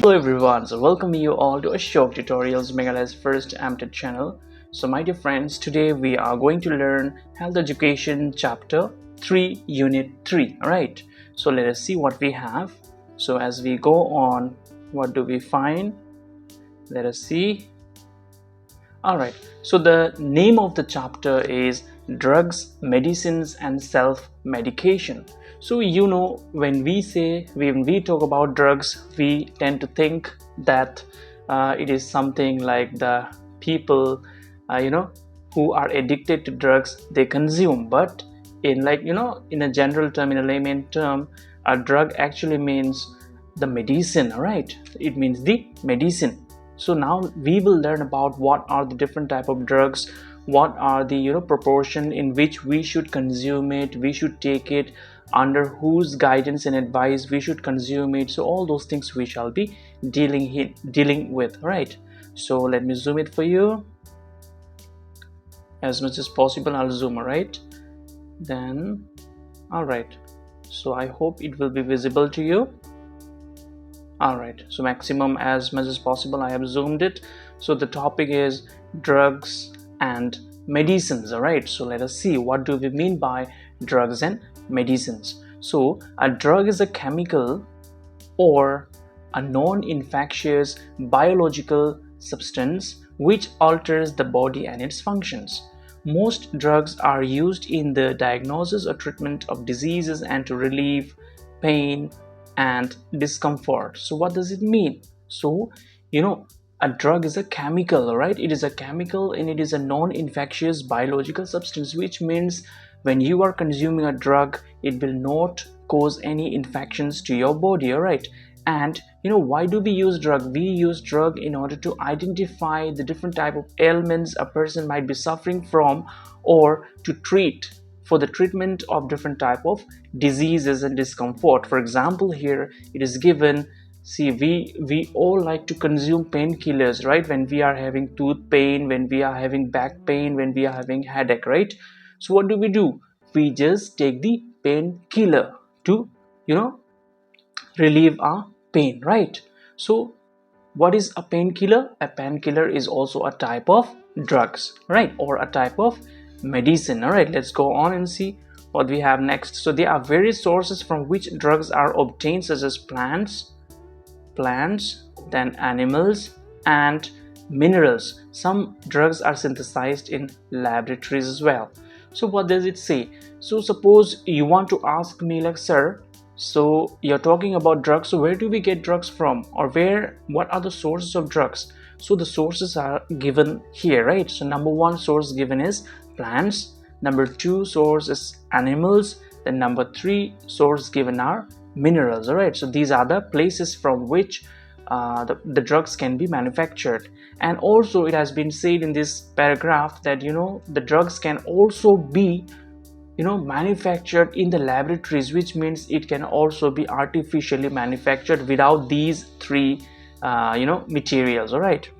Hello everyone, so welcome you all to Ashok Tutorials, Meghalaya's first AMTED channel. So my dear friends, today we are going to learn Health Education Chapter 3 Unit 3. Alright, so let us see what we have. So as we go on, what do we find? Let us see. Alright, so the name of the chapter is Drugs, Medicines and Self-Medication. So when we talk about drugs, we tend to think that it is something like the people who are addicted to drugs, they consume. But in in a general term, in a layman term, a drug actually means the medicine. All right, it means the medicine. So now we will learn about what are the different type of drugs, what are the proportion in which we should consume it, we should take it, under whose guidance and advice we should consume it. So all those things we shall be dealing with. Right, so let me zoom it for you as much as possible. I'll zoom. All right, then all right, so I hope it will be visible to you. Alright, so maximum as much as possible I have zoomed it. So the topic is drugs and medicines. Alright, so let us see what do we mean by drugs and medicines. So a drug is a chemical or a non-infectious biological substance which alters the body and its functions. Most drugs are used in the diagnosis or treatment of diseases and to relieve pain and discomfort. So what does it mean? So a drug is a chemical, right? It is a chemical and it is a non-infectious biological substance, which means when you are consuming a drug, it will not cause any infections to your body. All right, and why do we use drug? We use drug in order to identify the different type of ailments a person might be suffering from, or to treat, for the treatment of different type of diseases and discomfort. For example, here it is given, see, we all like to consume painkillers, right? When we are having tooth pain, when we are having back pain, when we are having headache, right? So what do? We just take the painkiller to relieve our pain, right? So what is a painkiller? A painkiller is also a type of drugs, right? Or a type of medicine. All right, let's go on and see what we have next. So there are various sources from which drugs are obtained, such as plants, then animals and minerals. Some drugs are synthesized in laboratories as well. So what does it say? So suppose you want to ask me, like, sir, so you're talking about drugs, so where do we get drugs from, or what are the sources of drugs? So the sources are given here, right? So number one source given is plants, number two source is animals, then number three source given are minerals. All right, so these are the places from which the drugs can be manufactured. And also it has been said in this paragraph that the drugs can also be manufactured in the laboratories, which means it can also be artificially manufactured without these three materials. All right,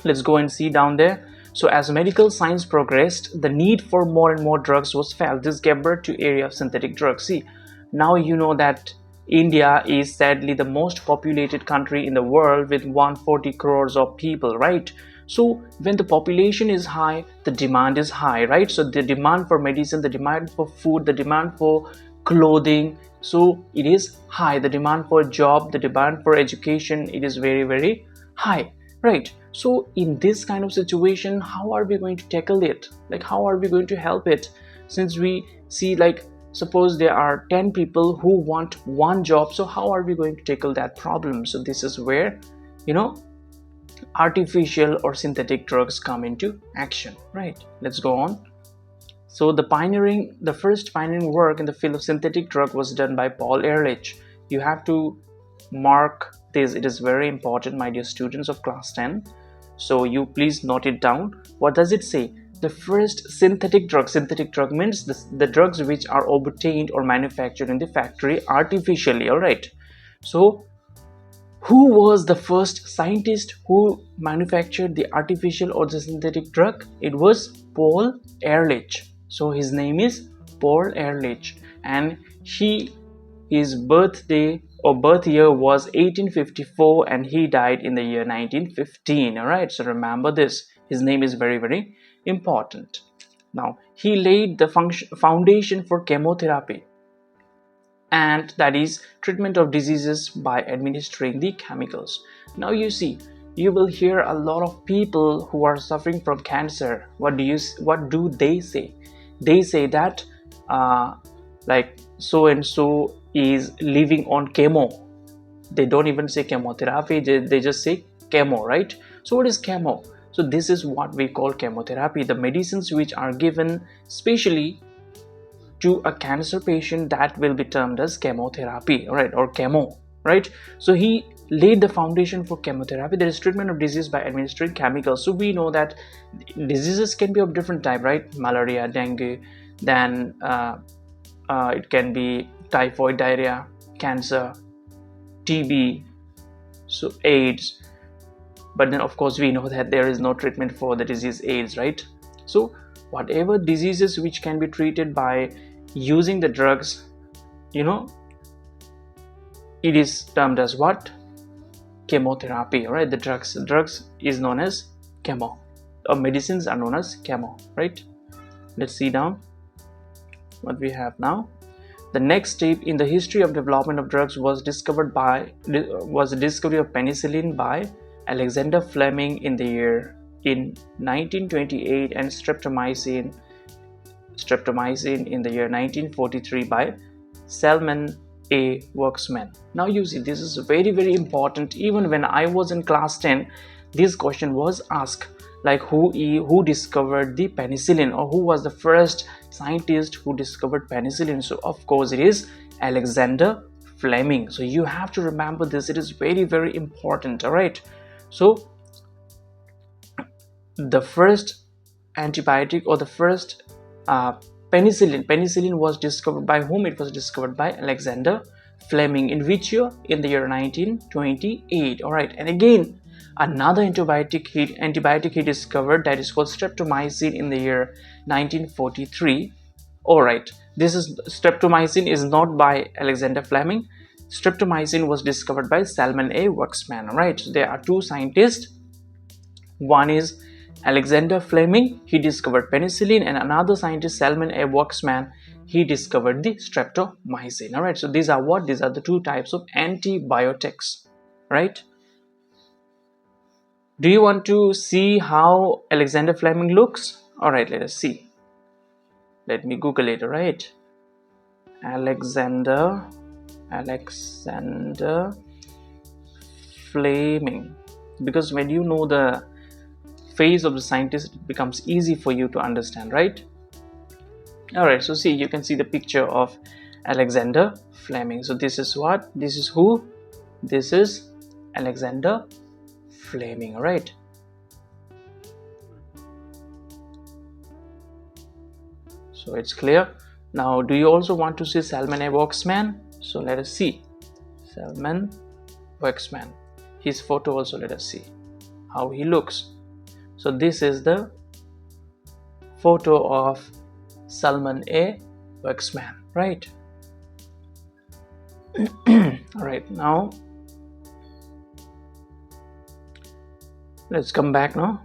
let's go and see down there. So as medical science progressed, the need for more and more drugs was felt. This gave birth to area of synthetic drugs. See, now you know that India is sadly the most populated country in the world with 140 crores of people, right? So when the population is high, the demand is high, right? So the demand for medicine, the demand for food, the demand for clothing, so it is high. The demand for job, the demand for education, it is very, very high, right? So in this kind of situation, how are we going to tackle it? Like, how are we going to help it? Since we see, like, suppose there are 10 people who want one job, so how are we going to tackle that problem? So this is where artificial or synthetic drugs come into action, right? Let's go on. So the first pioneering work in the field of synthetic drug was done by Paul Ehrlich. You have to mark this, it is very important, my dear students of class 10. So you please note it down. What does it say? The first synthetic drug means the drugs which are obtained or manufactured in the factory artificially. All right, so who was the first scientist who manufactured the artificial or the synthetic drug? It was Paul Ehrlich. So his name is Paul Ehrlich, and he his birthday or birth year was 1854 and he died in the year 1915. All right, so remember this. His name is very, very important. Now, he laid the foundation for chemotherapy, and that is treatment of diseases by administering the chemicals. Now you see, you will hear a lot of people who are suffering from cancer. What do they say? They say that like so and so is living on chemo. They don't even say chemotherapy, they just say chemo, right? So what is chemo? So this is what we call chemotherapy, the medicines which are given specially to a cancer patient, that will be termed as chemotherapy, right, or chemo, right? So he laid the foundation for chemotherapy, that is treatment of disease by administering chemicals. So we know that diseases can be of different type, right? Malaria, dengue, then it can be typhoid, diarrhea, cancer, TB, so AIDS. But then of course we know that there is no treatment for the disease AIDS, right? So whatever diseases which can be treated by using the drugs, you know, it is termed as what? Chemotherapy, right? The drugs is known as chemo, or medicines are known as chemo, right? Let's see down what we have now. The next step in the history of development of drugs was the discovery of penicillin by Alexander Fleming in 1928, and streptomycin in the year 1943 by Salmon A. Waxman. Now you see, this is very, very important. Even when I was in class 10, this question was asked, like who discovered the penicillin, or who was the first scientist who discovered penicillin? So of course it is Alexander Fleming. So you have to remember this, it is very, very important. All right, so the first antibiotic, or the first penicillin was discovered by whom? It was discovered by Alexander Fleming. In which year? In the year 1928. All right, and again another antibiotic he discovered, that is called streptomycin, in the year 1943. All right, this is streptomycin is not by Alexander Fleming. Streptomycin was discovered by Salmon A. Waxman. All right, so there are two scientists. One is Alexander Fleming, he discovered penicillin, and another scientist, Salmon A. Waxman, he discovered the streptomycin. All right, so these are the two types of antibiotics, right? Do you want to see how Alexander Fleming looks? All right, let us see. Let me Google it. All right, Alexander Fleming, because when you know the face of the scientist, it becomes easy for you to understand, right? All right, so see, you can see the picture of Alexander Fleming. So this is what? This is who? This is Alexander Fleming. All right, so it's clear. Now do you also want to see Salmon A. Waxman? So let us see Salmon Waxman, his photo also. Let us see how he looks. So this is the photo of Salmon A. Waxman, right? All right, now let's come back now.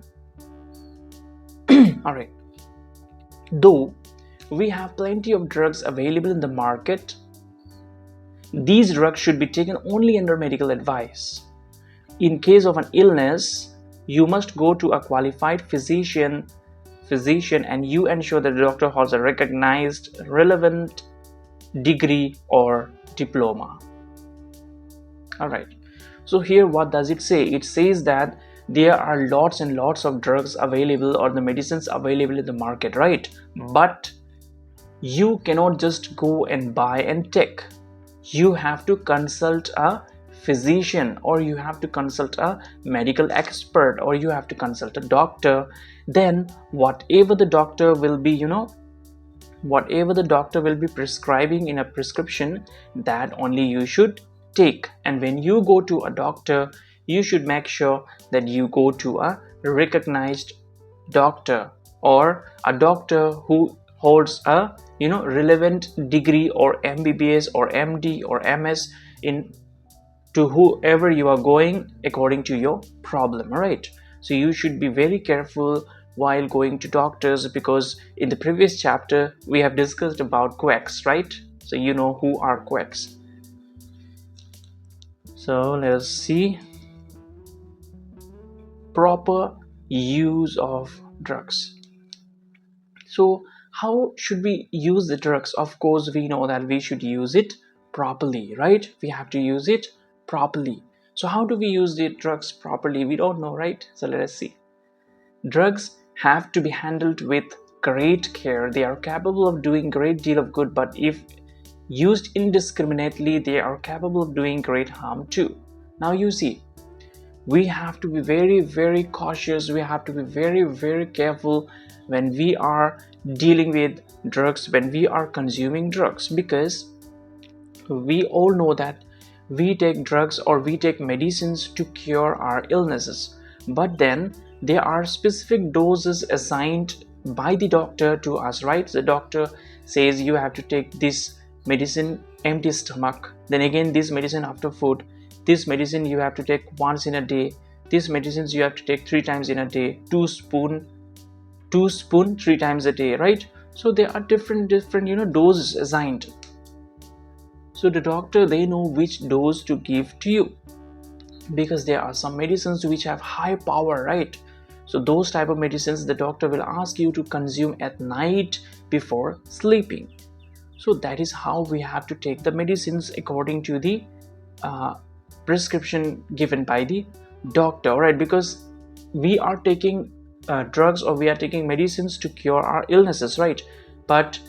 All right, though we have plenty of drugs available in the market, these drugs should be taken only under medical advice. In case of an illness, you must go to a qualified physician and you ensure that the doctor has a recognized relevant degree or diploma. All right, so here what does it say? It says that there are lots and lots of drugs available, or the medicines available in the market, right? But you cannot just go and buy and take. You have to consult a physician, or you have to consult a medical expert, or you have to consult a doctor. Then whatever the doctor will be, prescribing in a prescription, that only you should take. And when you go to a doctor, you should make sure that you go to a recognized doctor, or a doctor who holds a relevant degree or MBBS or MD or MS in to whoever you are going according to your problem. All right, so you should be very careful while going to doctors, because in the previous chapter we have discussed about quacks, right? So you know who are quacks. So let us see proper use of drugs. So how should we use the drugs? Of course, we know that we should use it properly, right? We have to use it properly. So how do we use the drugs properly? We don't know, right? So let us see. Drugs have to be handled with great care. They are capable of doing great deal of good, but if used indiscriminately, they are capable of doing great harm too. Now you see, we have to be very, very cautious. We have to be very, very careful when we are dealing with drugs, when we are consuming drugs, because we all know that we take drugs or we take medicines to cure our illnesses, but then there are specific doses assigned by the doctor to us, right? The doctor says you have to take this medicine empty stomach, then again this medicine after food, this medicine you have to take once in a day, these medicines you have to take 3 times in a day, two spoon 3 times a day, right? So there are different doses assigned. So the doctor, they know which dose to give to you, because there are some medicines which have high power, right? So those type of medicines the doctor will ask you to consume at night before sleeping. So that is how we have to take the medicines according to the prescription given by the doctor, right? Because we are taking drugs or we are taking medicines to cure our illnesses, right? But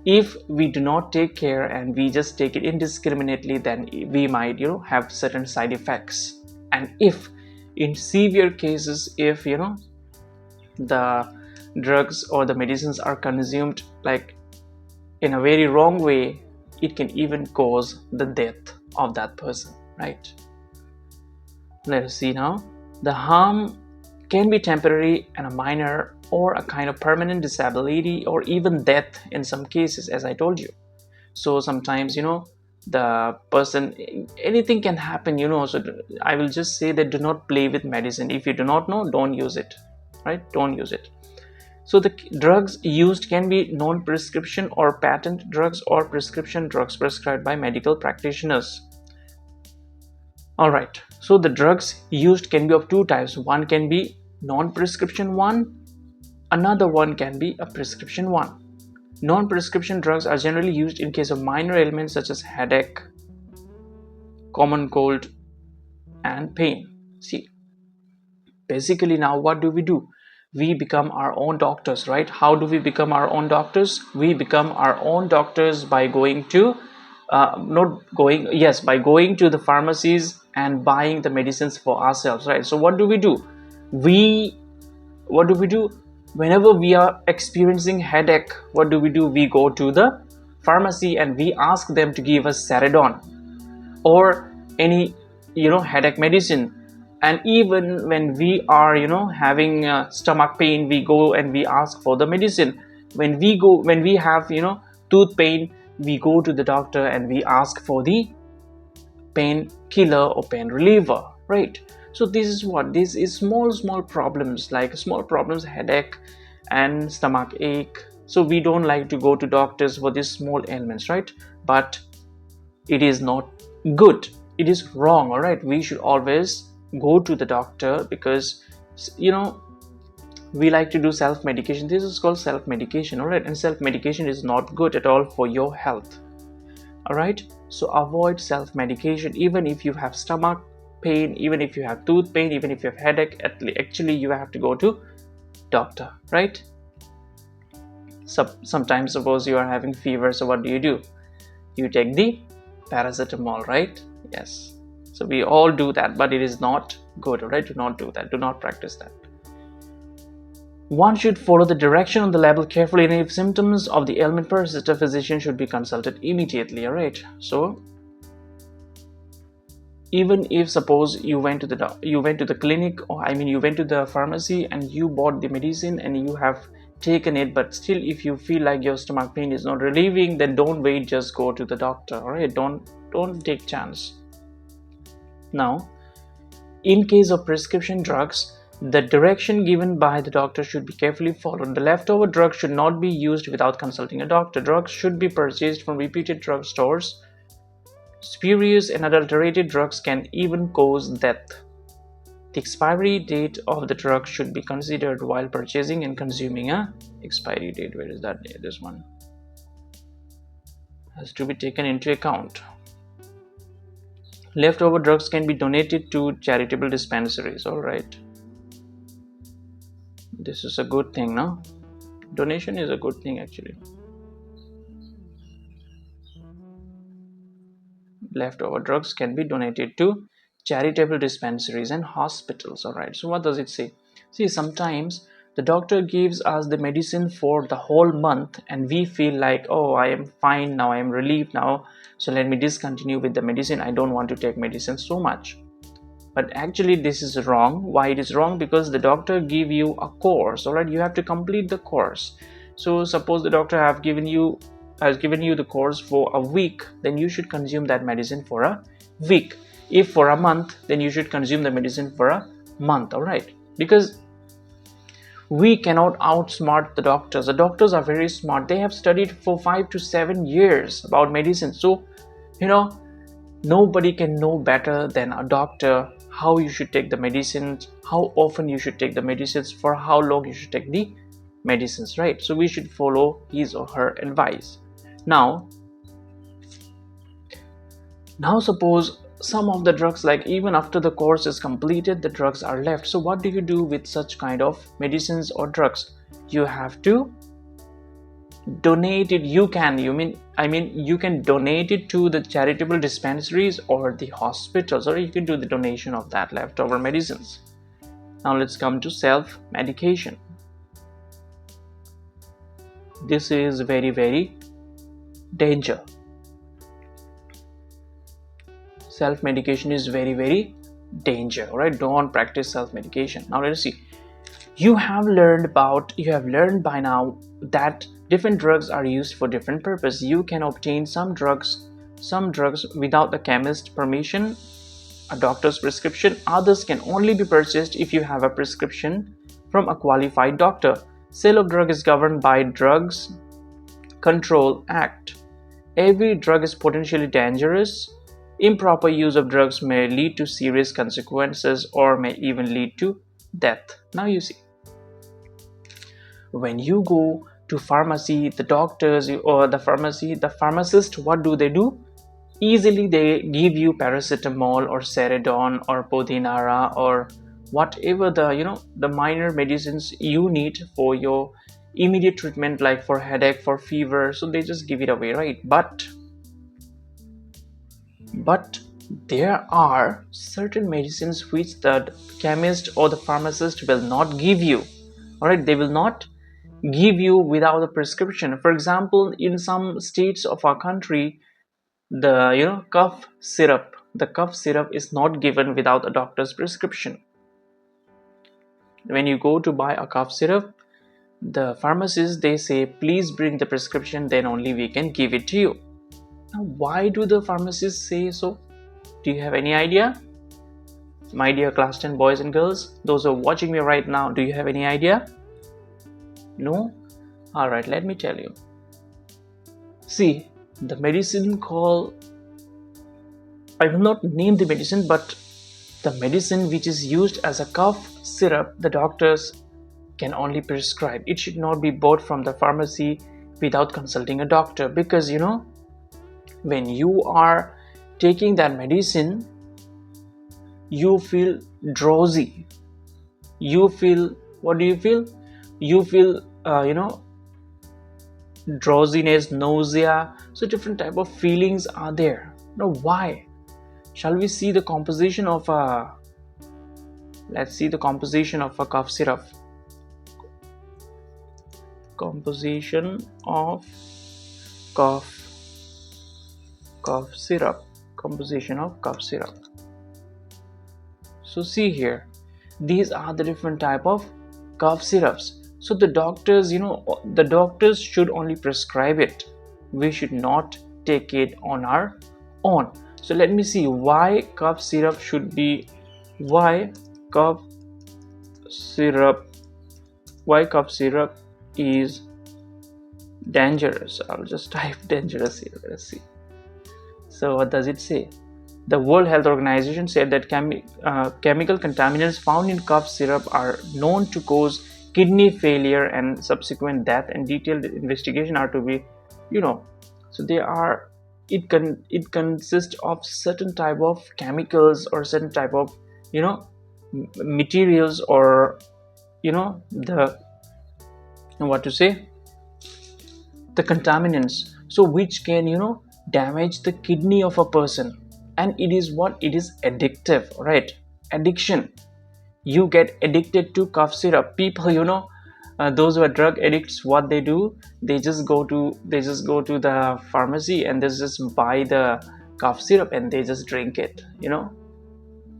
if we do not take care and we just take it indiscriminately, then we might have certain side effects. And if in severe cases, if the drugs or the medicines are consumed like in a very wrong way, it can even cause the death of that person, right? Let us see now. The harm can be temporary and a minor, or a kind of permanent disability, or even death in some cases, as I told you. So sometimes the person, anything can happen, so I will just say that do not play with medicine. If you do not know, don't use it, right? Don't use it. So the drugs used can be non-prescription or patent drugs, or prescription drugs prescribed by medical practitioners. All right, so the drugs used can be of two types. One can be non-prescription one, another one can be a prescription one. Non-prescription drugs are generally used in case of minor ailments such as headache, common cold, and pain. See, basically now what do? We become our own doctors, right? How do we become our own doctors? We become our own doctors by going to by going to the pharmacies and buying the medicines for ourselves, right? So what do? We what do we do whenever we are experiencing headache? What do? We go to the pharmacy and we ask them to give us Ceridon or any headache medicine. And even when we are having stomach pain, we go and we ask for the medicine. When we have tooth pain, we go to the doctor and we ask for the pain killer or pain reliever, right? So this is small problems, like small problems, headache and stomach ache. So we don't like to go to doctors for these small ailments, right? But it is not good, it is wrong. All right, we should always go to the doctor, because we like to do self-medication. This is called self-medication, all right? And self-medication is not good at all for your health. All right, so avoid self-medication. Even if you have stomach pain, even if you have tooth pain, even if you have headache, actually you have to go to doctor, right? Sometimes suppose you are having fever, so what do? You take the paracetamol, right? Yes, so we all do that, but it is not good, all right? Do not do that, do not practice that. One should follow the direction on the label carefully, and if symptoms of the ailment persist, a physician should be consulted immediately. All right, so even if suppose you went to the clinic, or you went to the pharmacy and you bought the medicine and you have taken it, but still if you feel like your stomach pain is not relieving, then don't wait, just go to the doctor. All right, don't take chance. Now, in case of prescription drugs, the direction given by the doctor should be carefully followed. The leftover drugs should not be used without consulting a doctor. Drugs should be purchased from reputed drug stores. Spurious and adulterated drugs can even cause death. The expiry date of the drug should be considered while purchasing and consuming. Expiry date, where is that? This one has to be taken into account. Leftover drugs can be donated to charitable dispensaries. All right, this is a good thing, no? Donation is a good thing actually. Leftover drugs can be donated to charitable dispensaries and hospitals. All right, so what does it say? See, sometimes the doctor gives us the medicine for the whole month and we feel like, oh, I am fine now, I am relieved now, so let me discontinue with the medicine. I don't want to take medicine so much. But actually this is wrong. Why it is wrong? Because the doctor give you a course. All right, you have to complete the course. So suppose the doctor has given you the course for a week, then you should consume that medicine for a week. If for a month, then you should consume the medicine for a month. All right, because we cannot outsmart the doctors. The doctors are very smart. They have studied for 5 to 7 years about medicine. So nobody can know better than a doctor how you should take the medicines, how often you should take the medicines, for how long you should take the medicines, right? So we should follow his or her advice. Now suppose some of the drugs, like even after the course is completed, the drugs are left. So what do you do with such kind of medicines or drugs? You have to donate it. You can donate it to the charitable dispensaries or the hospitals, or you can do the donation of that leftover medicines. Now let's come to self-medication. This is very, very danger. Self-medication is very, very danger. All right, don't practice self-medication. Now let's see. You have learned by now that different drugs are used for different purposes. You can obtain some drugs without the chemist's permission, a doctor's prescription. Others can only be purchased if you have a prescription from a qualified doctor. Sale of drug is governed by Drugs Control Act. Every drug is potentially dangerous. Improper use of drugs may lead to serious consequences or may even lead to death. Now you see, when you go to pharmacy, the doctors or the pharmacist, what do? Easily they give you paracetamol or Ceridon or Podinara or whatever the minor medicines you need for your immediate treatment, like for headache, for fever. So they just give it away, right? But there are certain medicines which the chemist or the pharmacist will not give you. All right, they will not give you without a prescription. For example, in some states of our country, the cough syrup is not given without a doctor's prescription. When you go to buy a cough syrup, the pharmacist, they say, please bring the prescription, then only we can give it to you. Now, why do the pharmacists say so? Do you have any idea? My dear class 10 boys and girls, those who are watching me right now, do you have any idea? No? Alright, let me tell you. See, the medicine called, I will not name the medicine, but the medicine which is used as a cough syrup, the doctors can only prescribe. It should not be bought from the pharmacy without consulting a doctor, because when you are taking that medicine, you feel drowsy. You feel, what do you feel? You feel drowsiness, nausea. So different type of feelings are there. Now why? Shall we see the composition of a cough syrup. Composition of cough syrup. So see here, these are the different type of cough syrups. So the doctors, the doctors should only prescribe it. We should not take it on our own. So let me see why cough syrup should be, why cough syrup, why cough syrup is dangerous. I'll just type dangerous here. Let's see. So what does it say? The World Health Organization said that chemical contaminants found in cough syrup are known to cause kidney failure and subsequent death, and detailed investigation are to be, so they are, it consists of certain type of chemicals or certain type of, materials, or the, what to say, the contaminants, so which can damage the kidney of a person. And it is what, it is addictive, right? Addiction. You get addicted to cough syrup. People, those who are drug addicts, what they do, they just go to the pharmacy and they just buy the cough syrup and they just drink it,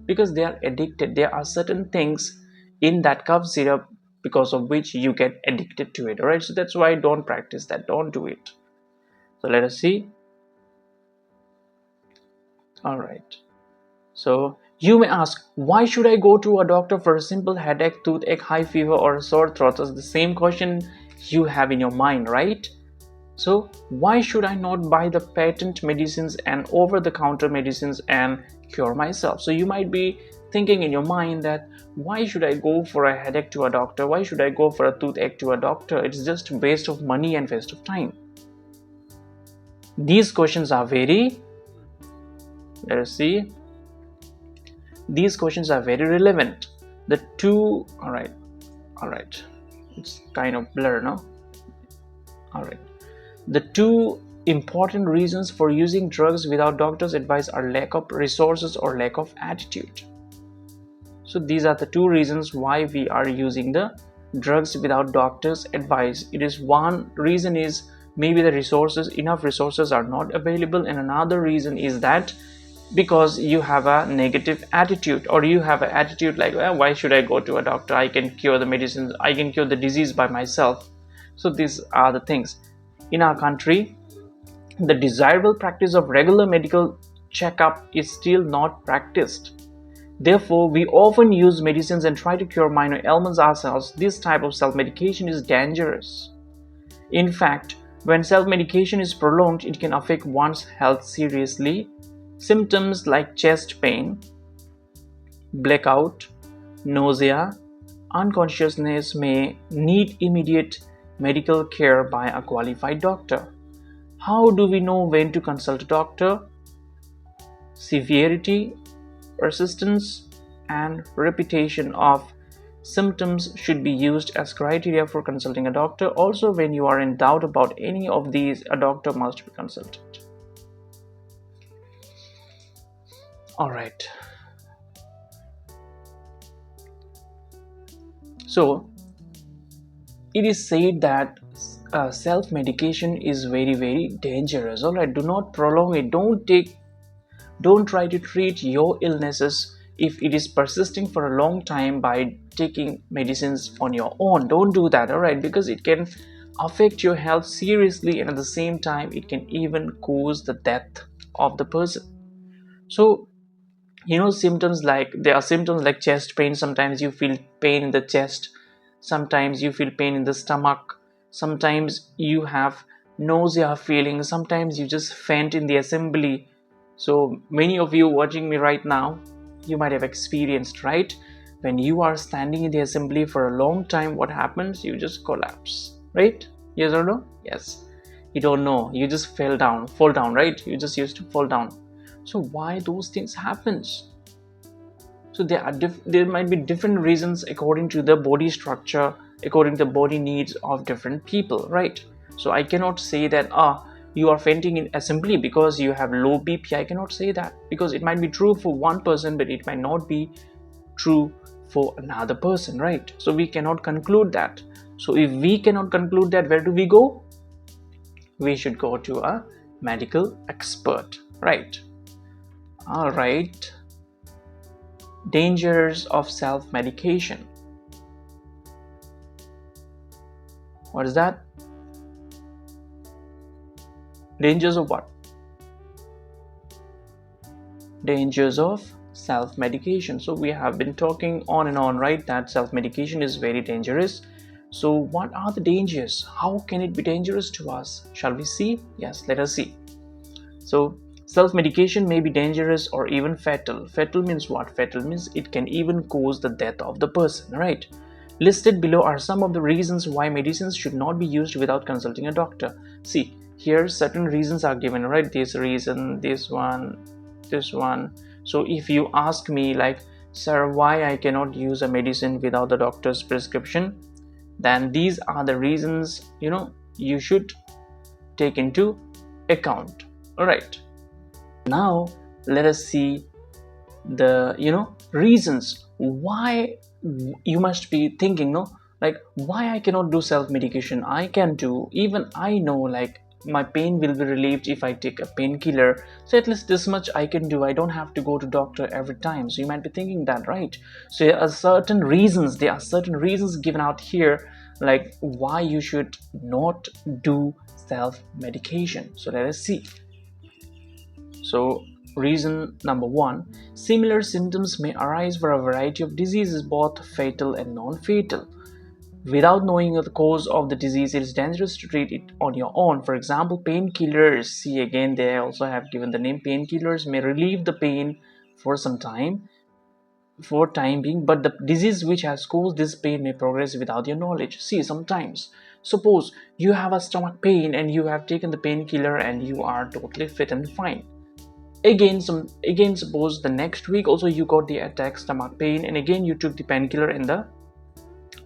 because they are addicted. There are certain things in that cough syrup because of which you get addicted to it. All right, so that's why don't practice that, don't do it. So let us see. All right, so you may ask, why should I go to a doctor for a simple headache, toothache, high fever, or a sore throat? That's the same question you have in your mind, right? So why should I not buy the patent medicines and over-the-counter medicines and cure myself? So you might be thinking in your mind that, why should I go for a headache to a doctor? Why should I go for a toothache to a doctor? It's just a waste of money and waste of time. These questions are very, let us see, these questions are very relevant. The two, all right, it's kind of blur, no? All right, the two important reasons for using drugs without doctor's advice are lack of resources or lack of attitude. So these are the two reasons why we are using the drugs without doctor's advice. It is, one reason is maybe the enough resources are not available, and another reason is that because you have a negative attitude, or you have an attitude like, well, why should I go to a doctor? I can cure the medicines, I can cure the disease by myself. So these are the things. In our country, the desirable practice of regular medical checkup is still not practiced. Therefore, we often use medicines and try to cure minor ailments ourselves. This type of self-medication is dangerous. In fact, when self-medication is prolonged, it can affect one's health seriously. Symptoms like chest pain, blackout, nausea, unconsciousness may need immediate medical care by a qualified doctor. How do we know when to consult a doctor? Severity, persistence, and repetition of symptoms should be used as criteria for consulting a doctor. Also, when you are in doubt about any of these, a doctor must be consulted. All right. So it is said that self-medication is very, very dangerous. All right, do not prolong it. Don't try to treat your illnesses if it is persisting for a long time by taking medicines on your own. Don't do that, all right, because it can affect your health seriously, and at the same time it can even cause the death of the person. So symptoms like, there are symptoms like chest pain. Sometimes you feel pain in the chest, sometimes you feel pain in the stomach, sometimes you have nausea feeling, sometimes you just faint in the assembly. So many of you watching me right now, you might have experienced, right? When you are standing in the assembly for a long time, what happens? You just collapse, right? Yes or no? Yes. You don't know, you just fall down, right? You just used to fall down. So why those things happens? So there might be different reasons according to the body structure, according to the body needs of different people, right? So I cannot say that you are fainting in assembly because you have low BP. I cannot say that, because it might be true for one person but it might not be true for another person, right? So we cannot conclude that. So if we cannot conclude that, where do we go? We should go to a medical expert, right? All right. Dangers of self-medication. What is that? Dangers of what? Dangers of self-medication. So we have been talking on and on, right, that self-medication is very dangerous. So what are the dangers? How can it be dangerous to us? Shall we see? Yes, let us see. So self-medication may be dangerous or even fatal. Fatal means what? Fatal means it can even cause the death of the person, right? Listed below are some of the reasons why medicines should not be used without consulting a doctor. See, here certain reasons are given, right? This reason, this one, this one. So if you ask me like, sir, why I cannot use a medicine without the doctor's prescription, then these are the reasons, you should take into account. All right, now let us see the reasons why. You must be thinking, no, like, why I cannot do self-medication? I can do. Even I know, like, my pain will be relieved if I take a painkiller, so at least this much I can do. I don't have to go to doctor every time. So you might be thinking that, right? So there are certain reasons given out here, like why you should not do self-medication. So let us see. So reason number one, similar symptoms may arise for a variety of diseases, both fatal and non-fatal. Without knowing the cause of the disease, it is dangerous to treat it on your own. For example, painkillers. See, again, they also have given the name. Painkillers may relieve the pain for some time, for time being, but the disease which has caused this pain may progress without your knowledge. See, sometimes, suppose you have a stomach pain and you have taken the painkiller and you are totally fit and fine. Again, suppose the next week also you got the attack stomach pain, and again you took the painkiller and the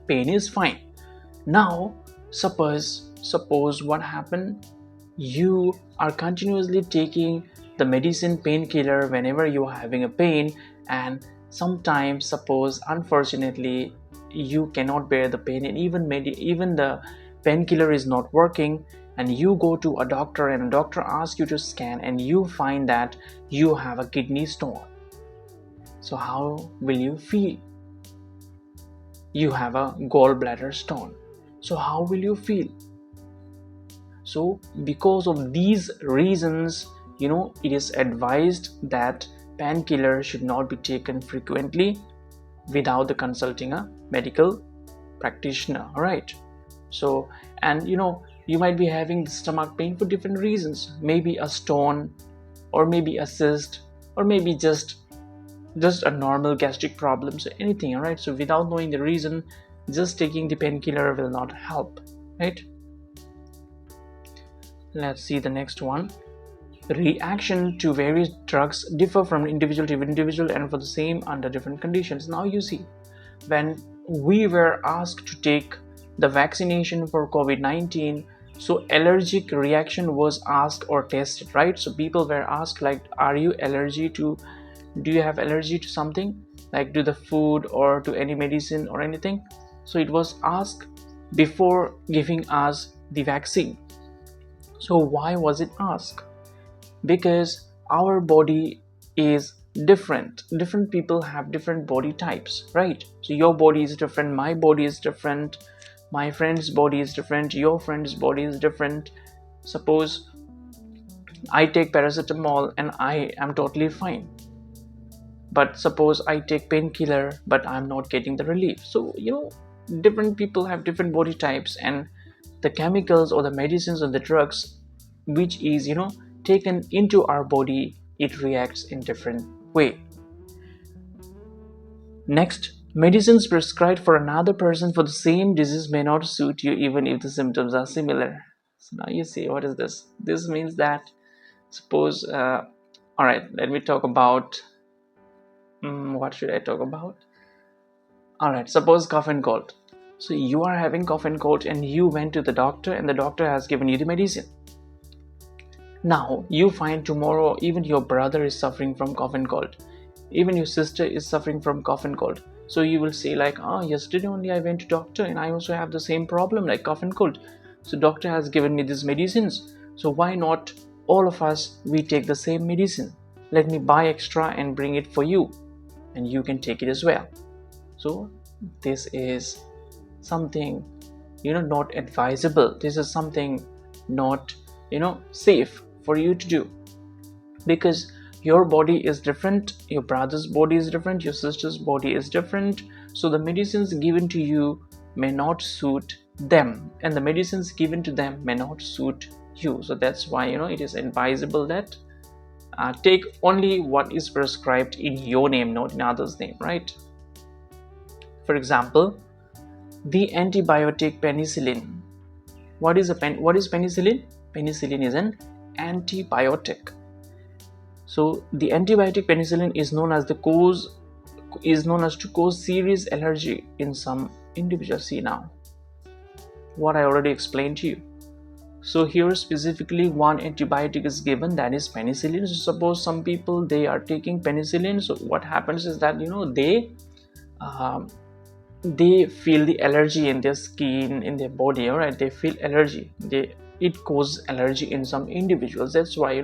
pain is fine. Now suppose what happened, you are continuously taking the medicine painkiller whenever you are having a pain, and sometimes, suppose unfortunately, you cannot bear the pain, and even the painkiller is not working, and you go to a doctor and a doctor asks you to scan and you find that you have a kidney stone. So how will you feel? You have a gallbladder stone. So how will you feel? So because of these reasons, it is advised that painkiller should not be taken frequently without consulting a medical practitioner. All right. So, and you might be having the stomach pain for different reasons, maybe a stone, or maybe a cyst, or maybe just a normal gastric problem, so anything. All right, so without knowing the reason, just taking the painkiller will not help, right? Let's see the next one. Reaction to various drugs differ from individual to individual and for the same under different conditions. Now you see, when we were asked to take the vaccination for COVID-19, so allergic reaction was asked or tested, right? So people were asked, like, do you have allergy to something, like to the food or to any medicine or anything? So it was asked before giving us the vaccine. So why was it asked? Because our body is different people have different body types, right? So your body is different, my body is different, my friend's body is different, your friend's body is different. Suppose I take paracetamol and I am totally fine, but suppose I take painkiller but I'm not getting the relief. So different people have different body types, and the chemicals or the medicines or the drugs which is taken into our body, it reacts in different way. Next, medicines prescribed for another person for the same disease may not suit you even if the symptoms are similar. So now you see, what is this? This means that, suppose all right, let me talk about what should I talk about? All right, suppose cough and cold. So you are having cough and cold and you went to the doctor and the doctor has given you the medicine. Now you find tomorrow even your brother is suffering from cough and cold, even your sister is suffering from cough and cold. So you will say like, yesterday only I went to doctor and I also have the same problem like cough and cold. So doctor has given me these medicines. So why not all of us, we take the same medicine? Let me buy extra and bring it for you and you can take it as well. So this is something, not advisable. This is something not safe for you to do, because your body is different, your brother's body is different, your sister's body is different. So the medicines given to you may not suit them, and the medicines given to them may not suit you. So that's why it is advisable that take only what is prescribed in your name, not in others name, right? For example, the antibiotic penicillin. What is penicillin? Penicillin is an antibiotic. So the antibiotic penicillin is known as to cause serious allergy in some individuals. See now what I already explained to you. So here specifically one antibiotic is given, that is penicillin. So suppose some people they are taking penicillin, so what happens is that um, they feel the allergy in their skin, in their body, all right? They feel allergy, it causes allergy in some individuals. That's why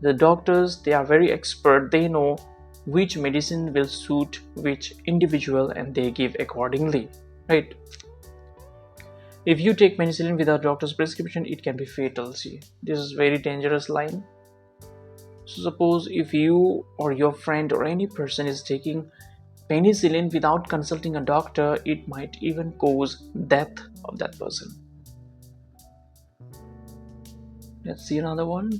the doctors, they are very expert, they know which medicine will suit which individual and they give accordingly, right? If you take penicillin without doctor's prescription, it can be fatal. See, this is very dangerous line. So suppose if you or your friend or any person is taking penicillin without consulting a doctor, it might even cause death of that person. Let's see another one.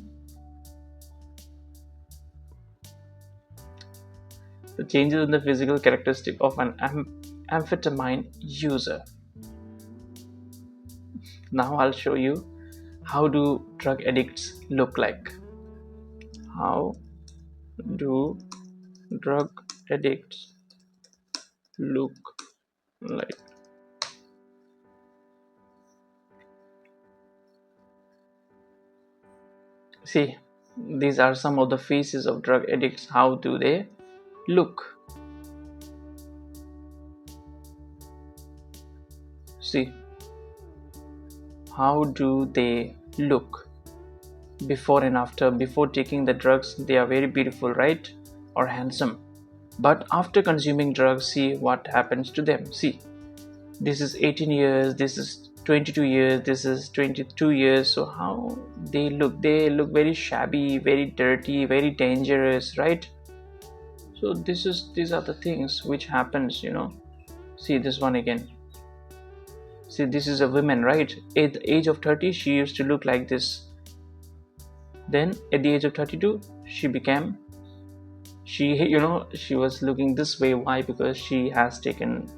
The changes in the physical characteristic of an amphetamine user. Now I'll show you how do drug addicts look like. How do drug addicts look like? See, these are some of the faces of drug addicts. How do they look? See, how do they look before and after? Before taking the drugs, they are very beautiful, right? Or handsome. But after consuming drugs, see what happens to them. See, this is 18 years, this is 22 years, this is 22 years. So how they look? They look very shabby, very dirty, very dangerous, right? So these are the things which happens. See this one again. See, this is a woman, right? At the age of 30 she used to look like this. Then at the age of 32 she became, she was looking this way. Why? Because she has taken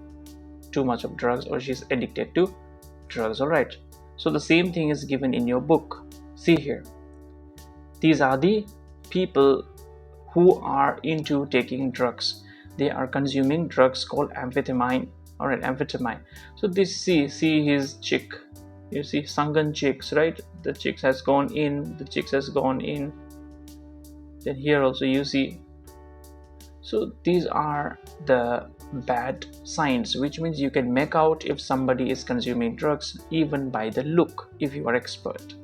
too much of drugs, or she's addicted to drugs. All right, so the same thing is given in your book. See here, these are the people who are into taking drugs. They are consuming drugs called amphetamine. All right, amphetamine. So this, see his chick, you see sunken chicks, right? The chicks has gone in, the chicks has gone in. Then here also you see. So these are the bad signs, which means you can make out if somebody is consuming drugs even by the look, if you are expert.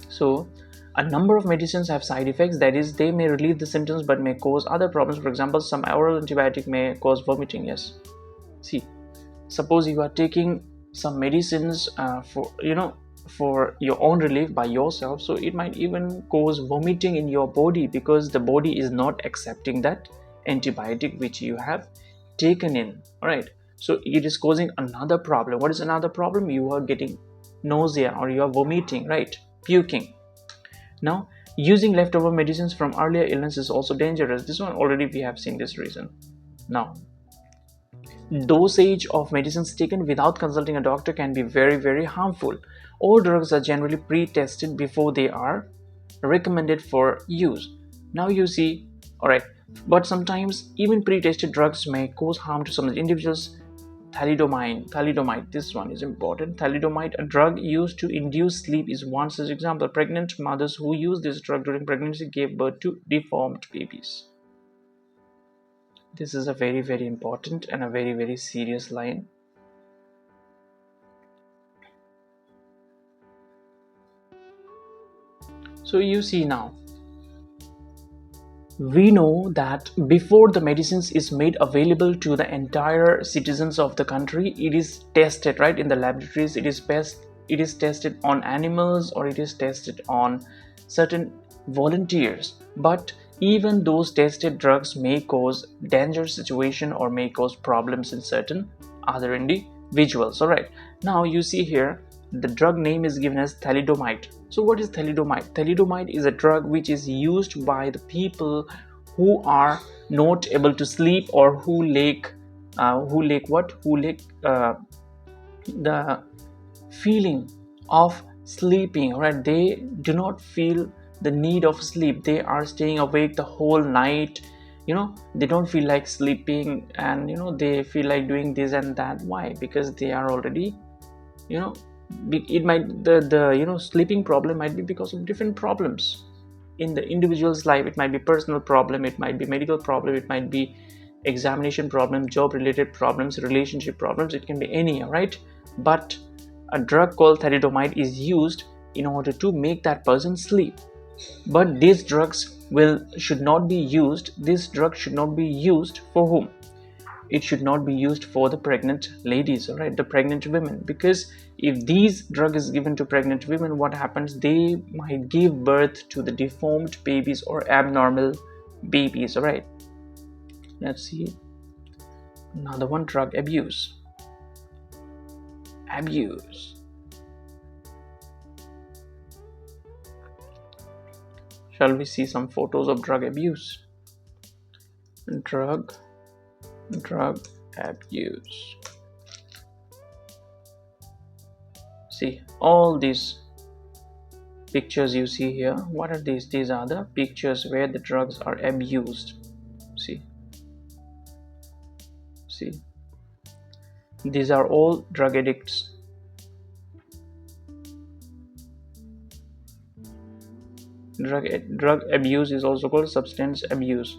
So a number of medicines have side effects, that is they may relieve the symptoms but may cause other problems. For example, some oral antibiotic may cause vomiting. Yes, see, suppose you are taking some medicines for your own relief by yourself, so it might even cause vomiting in your body because the body is not accepting that antibiotic which you have taken in. All right, so it is causing another problem. What is another problem? You are getting nausea or you are vomiting, right? Puking. Now, using leftover medicines from earlier illness is also dangerous. This one already we have seen this reason. Now, dosage of medicines taken without consulting a doctor can be very, very harmful. All drugs are generally pre-tested before they are recommended for use. Now you see, alright, but sometimes even pre-tested drugs may cause harm to some individuals. Thalidomide, this one is important. Thalidomide, a drug used to induce sleep, is one such example. Pregnant mothers who use this drug during pregnancy gave birth to deformed babies. This is a very, very important and a very, very serious line. So you see now, we know that before the medicines is made available to the entire citizens of the country, it is tested, right, in the laboratories. It is tested on animals, or it is tested on certain volunteers. But even those tested drugs may cause dangerous situation or may cause problems in certain other individuals. All right, now you see here the drug name is given as thalidomide. So what is thalidomide? Thalidomide is a drug which is used by the people who are not able to sleep, or who lack the feeling of sleeping, right? They do not feel the need of sleep. They are staying awake the whole night. They don't feel like sleeping, and they feel like doing this and that. Why? Because they are already, you know it might, the sleeping problem might be because of different problems in the individual's life. It might be personal problem, it might be medical problem, it might be examination problem, job related problems, relationship problems, it can be any, right? But a drug called thalidomide is used in order to make that person sleep. But these drugs will should not be used this drug should not be used for whom? It should not be used for the pregnant ladies, all right, the pregnant women. Because if these drug is given to pregnant women, what happens? They might give birth to the deformed babies or abnormal babies. All right, let's see another one. Drug abuse. Shall we see some photos of drug abuse? Drug abuse. See all these pictures you see here. What are these? These are the pictures where the drugs are abused. See, these are all drug addicts. Drug abuse is also called substance abuse.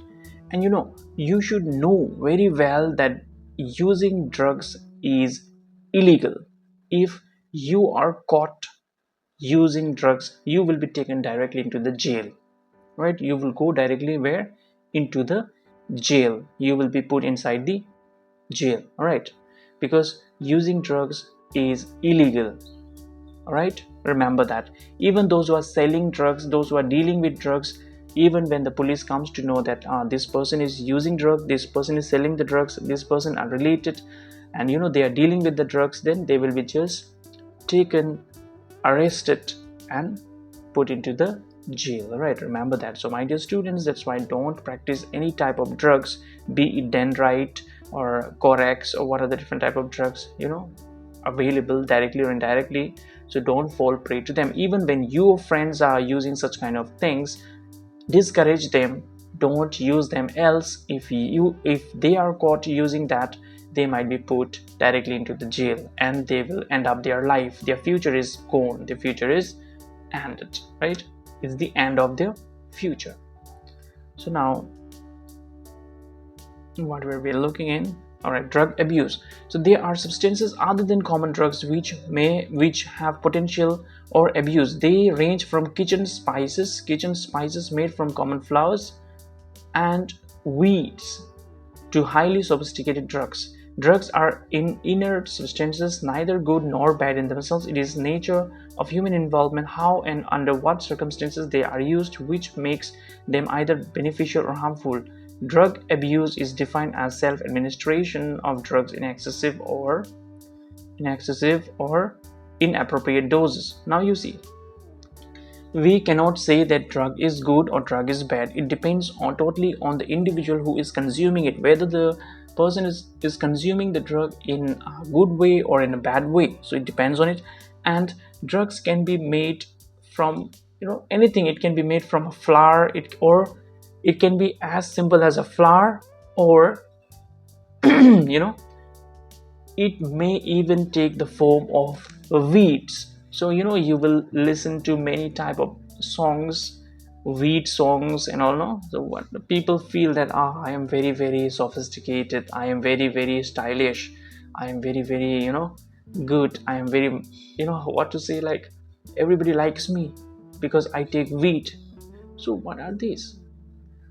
And you should know very well that using drugs is illegal. If you are caught using drugs, you will be taken directly into the jail, right? You will go directly where? Into the jail. You will be put inside the jail, all right? Because using drugs is illegal, all right? Remember that. Even those who are selling drugs, those who are dealing with drugs, even when the police comes to know that this person is using drugs, this person is selling the drugs, this person are related, and they are dealing with the drugs, then they will be just taken, arrested, and put into the jail. All right, remember that. So my dear students, that's why don't practice any type of drugs, be it dendrite or corex or what are the different type of drugs available directly or indirectly. So don't fall prey to them. Even when your friends are using such kind of things, discourage them, don't use them. Else if they are caught using that, they might be put directly into the jail, and they will end up their life. Their future is gone, their future is ended, right? It's the end of their future. So now what were we looking in? All right, drug abuse. So there are substances other than common drugs which have potential or abuse. They range from kitchen spices made from common flours and weeds, to highly sophisticated drugs. Drugs are inert substances, neither good nor bad in themselves. It is nature of human involvement, how and under what circumstances they are used, which makes them either beneficial or harmful. Drug abuse is defined as self-administration of drugs in excessive or inappropriate doses. Now you see, we cannot say that drug is good or drug is bad. It depends totally on the individual who is consuming it, whether the person is consuming the drug in a good way or in a bad way. So it depends on it. And drugs can be made from anything. It can be made from a flour, it can be as simple as a flour, or it may even take the form of weeds. So you will listen to many type of songs, weed songs and all, no? So what the people feel that I am very, very sophisticated, I am very, very stylish, I am very, very good, I am very what to say, like everybody likes me because I take weed. So what are these?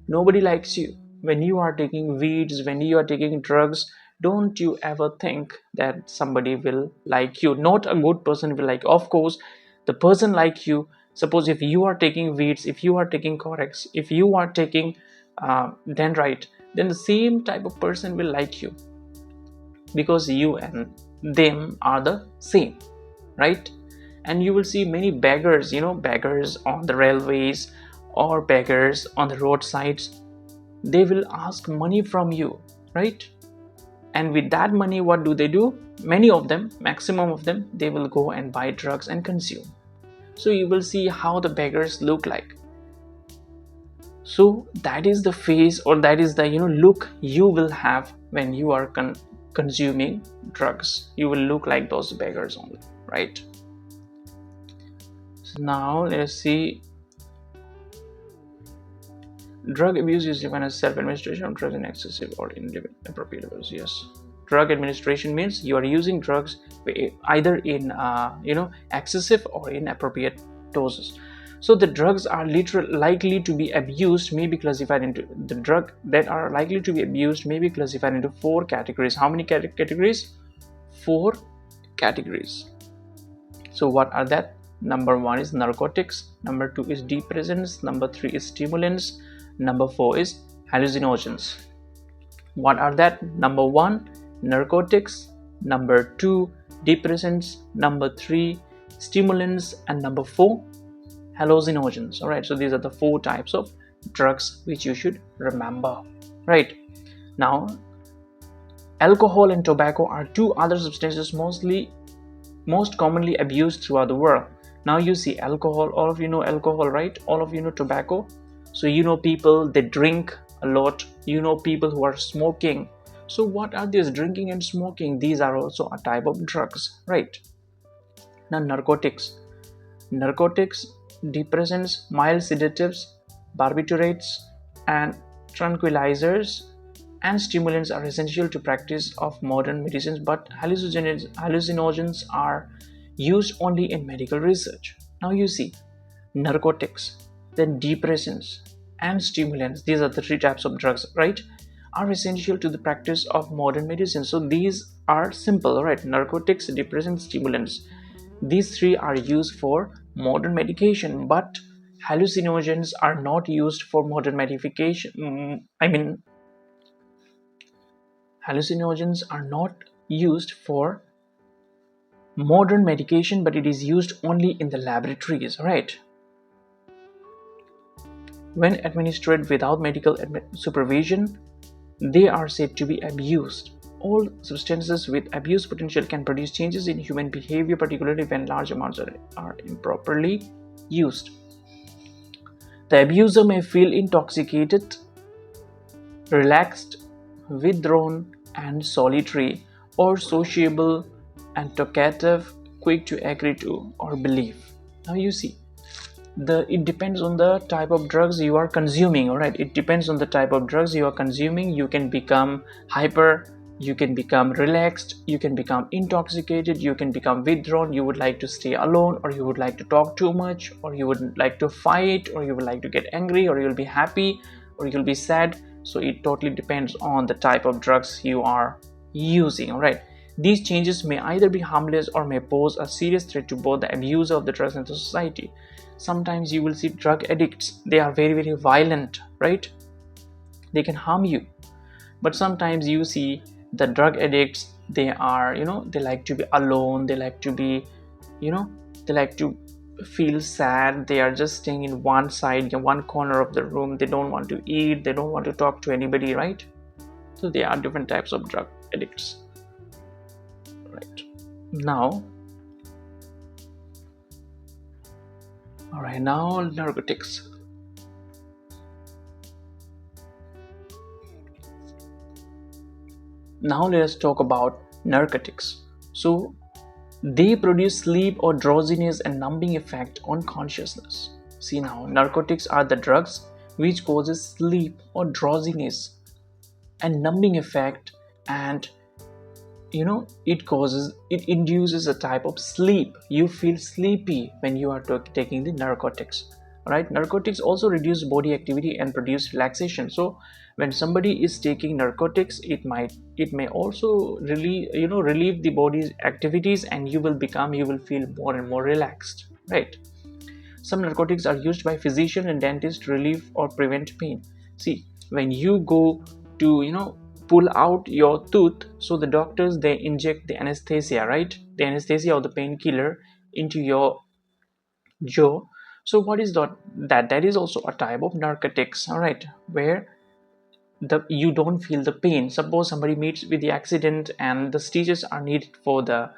Nobody likes you when you are taking weeds, when you are taking drugs. Don't you ever think that somebody will like you. Not a good person will like you. Of course, the person like you, suppose if you are taking weeds, if you are taking Corex, if you are taking dendrite, then the same type of person will like you, because you and them are the same, right? And you will see many beggars, beggars on the railways or beggars on the roadsides. They will ask money from you, right? And with that money, what do? Many of them, maximum of them, they will go and buy drugs and consume. So you will see how the beggars look like. So that is the face, or that is the look you will have when you are consuming drugs. You will look like those beggars only, right? So now let's see. Drug abuse is defined as self-administration of drugs in excessive or inappropriate levels. Yes, drug administration means you are using drugs either in excessive or inappropriate doses. So the drugs are likely to be abused may be classified into the drug that are likely to be abused may be classified into 4 categories. How many categories? 4 categories. So what are that? Number 1 is narcotics, number 2 is depressants, number 3 is stimulants, number 4 is hallucinogens. What are that? Number 1 narcotics, number 2 depressants, number 3 stimulants, and number 4 hallucinogens. All right, so these are the 4 types of drugs which you should remember, right? Now, alcohol and tobacco are 2 other substances most commonly abused throughout the world. Now you see alcohol, all of you know alcohol, right? All of you know tobacco. So you know people, they drink a lot. You know people who are smoking. So what are these drinking and smoking? These are also a type of drugs, right? Now narcotics, depressants, mild sedatives, barbiturates, and tranquilizers and stimulants are essential to practice of modern medicines, but hallucinogens are used only in medical research. Now you see narcotics, then depressants and stimulants, these are the 3 types of drugs, right, are essential to the practice of modern medicine. So these are simple, right? Narcotics, depressants, stimulants, these 3 are used for modern medication, but hallucinogens are not used for modern medication. Hallucinogens are not used for modern medication, but it is used only in the laboratories, right? When administered without medical supervision, they are said to be abused. All substances with abuse potential can produce changes in human behavior, particularly when large amounts are improperly used. The abuser may feel intoxicated, relaxed, withdrawn, and solitary, or sociable and talkative, quick to agree to or believe. Now you see, it depends on the type of drugs you are consuming. All right, it depends on the type of drugs you are consuming. You can become hyper, you can become relaxed, you can become intoxicated, you can become withdrawn, you would like to stay alone, or you would like to talk too much, or you would like to fight, or you would like to get angry, or you'll be happy, or you'll be sad. So it totally depends on the type of drugs you are using. All right, these changes may either be harmless or may pose a serious threat to both the abuser of the drugs and the society. Sometimes you will see drug addicts, they are very, very violent, right? They can harm you. But sometimes you see the drug addicts, they are, they like to be alone, they like to be, they like to feel sad, they are just staying in one side, in one corner of the room, they don't want to eat, they don't want to talk to anybody, right? So there are different types of drug addicts, right? Now narcotics. Now let us talk about narcotics. So they produce sleep or drowsiness and numbing effect on consciousness. See, now narcotics are the drugs which causes sleep or drowsiness and numbing effect, and it induces a type of sleep. You feel sleepy when you are taking the narcotics. right? Narcotics also reduce body activity and produce relaxation. So when somebody is taking narcotics, it may also really relieve the body's activities, and you will feel more and more relaxed, right? Some narcotics are used by physicians and dentists to relieve or prevent pain. See, when you go to pull out your tooth, so the doctors, they inject the anesthesia, right? The anesthesia or the painkiller into your jaw. So what is that is also a type of narcotics, all right, where you don't feel the pain. Suppose somebody meets with the accident and the stitches are needed for the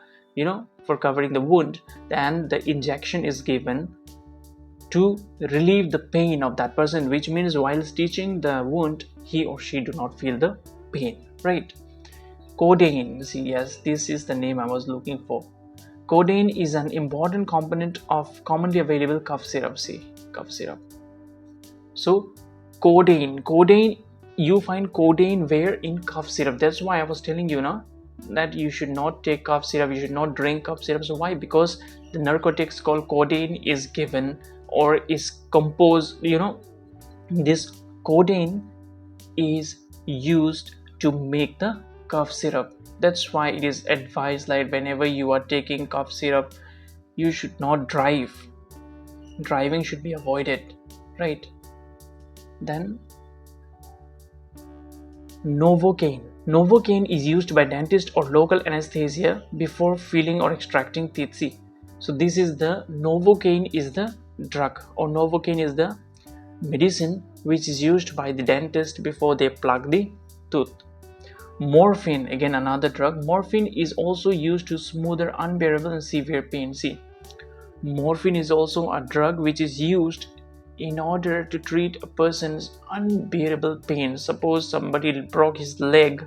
for covering the wound, then the injection is given to relieve the pain of that person, which means while stitching the wound, he or she do not feel the pain, right? Codeine, see, yes, this is the name I was looking for. Codeine is an important component of commonly available cough syrup. See, cough syrup. So codeine, you find codeine where? In cough syrup. That's why I was telling you now that you should not take cough syrup, you should not drink cough syrup. So why? Because the narcotics called codeine is given or is composed, this codeine is used to make the cough syrup. That's why it is advised, like whenever you are taking cough syrup, you should not drive. Driving should be avoided, right? Then Novocaine. Novocaine is used by dentist or local anesthesia before filling or extracting teeth. See, so this is the Novocaine is the drug, or Novocaine is the medicine which is used by the dentist before they plug the tooth. Morphine, again another drug. Morphine is also used to smoother unbearable and severe pain. See, morphine is also a drug which is used in order to treat a person's unbearable pain. Suppose somebody broke his leg,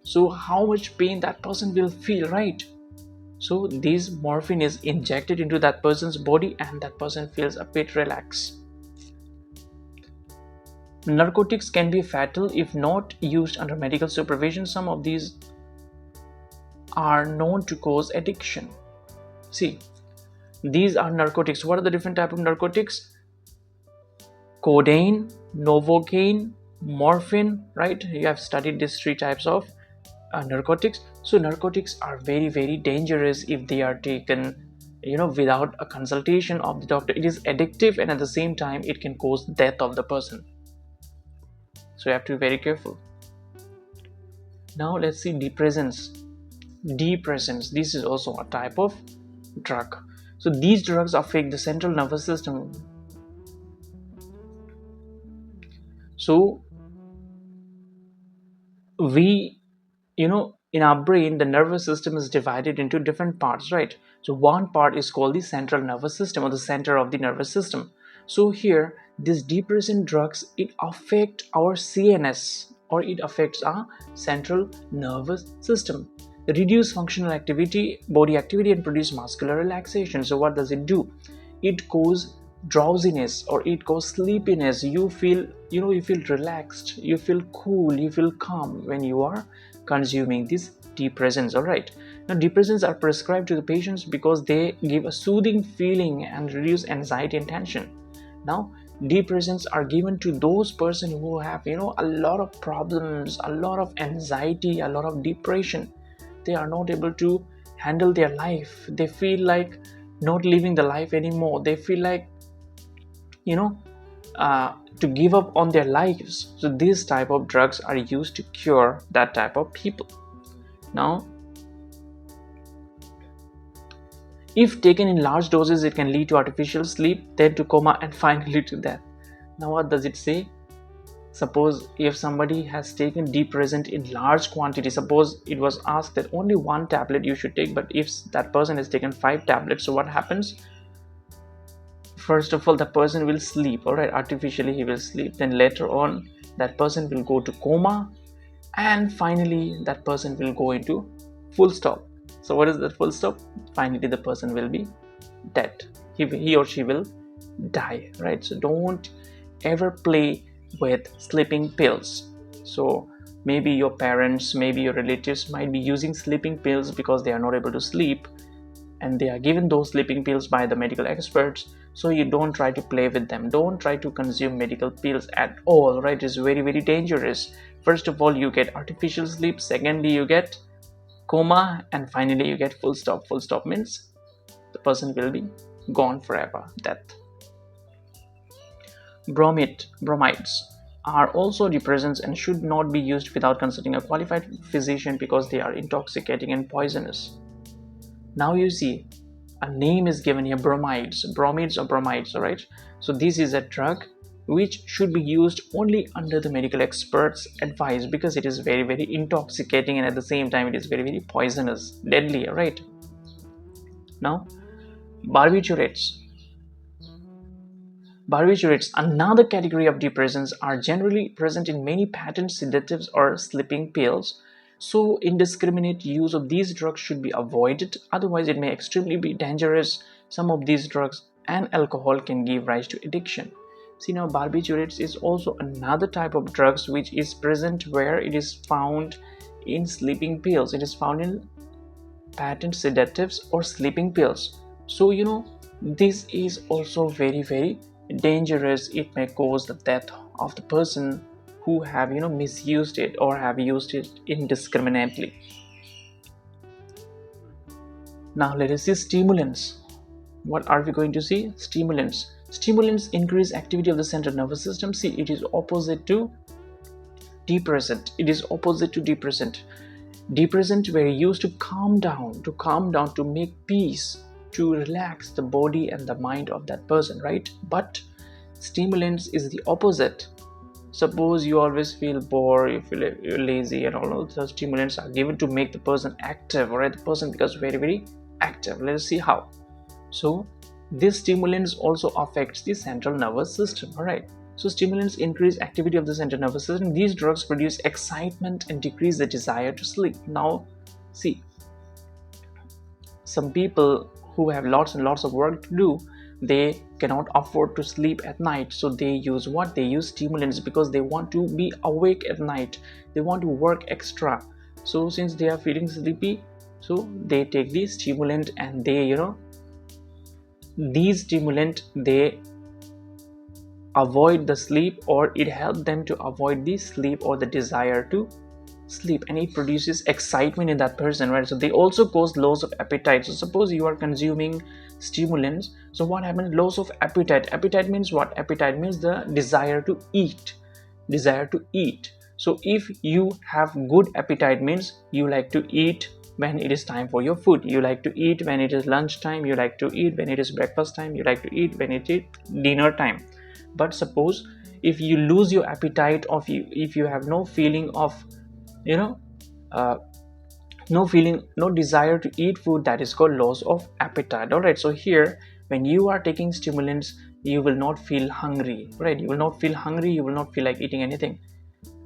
so how much pain that person will feel, right? So this morphine is injected into that person's body and that person feels a bit relaxed. Narcotics can be fatal if not used under medical supervision. Some of these are known to cause addiction. See, these are narcotics. What are the different types of narcotics? Codeine, Novocaine, morphine, right? You have studied these three types of narcotics. So narcotics are very, very dangerous if they are taken without a consultation of the doctor. It is addictive, and at the same time it can cause death of the person. So you have to be very careful. Now let's see depressants. This is also a type of drug. So these drugs affect the central nervous system. So we, in our brain, the nervous system is divided into different parts, right? So one part is called the central nervous system, or the center of the nervous system. So here, these depressant drugs, it affect our CNS, or it affects our central nervous system. Reduce functional activity, body activity, and produce muscular relaxation. So what does it do? It causes drowsiness, or it causes sleepiness. You feel relaxed, you feel cool, you feel calm when you are consuming these depressants. All right, now depressants are prescribed to the patients because they give a soothing feeling and reduce anxiety and tension. Now depressants are given to those persons who have a lot of problems, a lot of anxiety, a lot of depression. They are not able to handle their life. They feel like not living the life anymore. They feel like to give up on their lives. So these type of drugs are used to cure that type of people. Now, if taken in large doses, it can lead to artificial sleep, then to coma, and finally to death. Now what does it say? Suppose if somebody has taken depressant in large quantity, suppose it was asked that only one tablet you should take, but if that person has taken 5 tablets, so what happens? First of all, the person will sleep, all right, artificially he will sleep. Then later on, that person will go to coma, and finally that person will go into full stop. So what is that full stop? Finally the person will be dead. He or she will die, right? So don't ever play with sleeping pills. So maybe your parents, maybe your relatives might be using sleeping pills because they are not able to sleep, and they are given those sleeping pills by the medical experts. So you don't try to play with them, don't try to consume medical pills at all, right? It's very, very dangerous. First of all, you get artificial sleep, secondly you get coma, and finally you get full stop. Full stop means the person will be gone forever, death. Bromides are also depressants and should not be used without consulting a qualified physician because they are intoxicating and poisonous. Now you see, a name is given here, bromides, alright? So this is a drug which should be used only under the medical experts' advice because it is very, very intoxicating, and at the same time it is very, very poisonous, deadly, right? Now, barbiturates, another category of depressants, are generally present in many patent sedatives or sleeping pills. So indiscriminate use of these drugs should be avoided, otherwise it may extremely be dangerous. Some of these drugs and alcohol can give rise to addiction. See, now barbiturates is also another type of drugs which is present where it is found in sleeping pills. It is found in patent sedatives or sleeping pills. So this is also very, very dangerous. It may cause the death of the person who have misused it or have used it indiscriminately. Now let us see stimulants. What are we going to see? Stimulants increase activity of the central nervous system. See, it is opposite to depressant. Depressant were used to calm down, to make peace, to relax the body and the mind of that person, right? But stimulants is the opposite. Suppose you always feel bored, you feel you're lazy, and all of those stimulants are given to make the person active, right? The person becomes very, very active. Let us see how. So this stimulants also affects the central nervous system, all right? So stimulants increase activity of the central nervous system. These drugs produce excitement and decrease the desire to sleep. Now see, some people who have lots and lots of work to do, they cannot afford to sleep at night, so they use what? They use stimulants because they want to be awake at night, they want to work extra. So since they are feeling sleepy, so they take the stimulant, and they these stimulant, they avoid the sleep, or it helps them to avoid the sleep or the desire to sleep, and it produces excitement in that person, right? So they also cause loss of appetite. So suppose you are consuming stimulants, so what happens? Loss of appetite means what? Appetite means the desire to eat. So if you have good appetite, means you like to eat when it is time for your food, you like to eat when it is lunch time, you like to eat when it is breakfast time, you like to eat when it is dinner time. But suppose if you lose your appetite, if you have no feeling of no desire to eat food, that is called loss of appetite, all right? So here, when you are taking stimulants, you will not feel hungry, right? You will not feel like eating anything.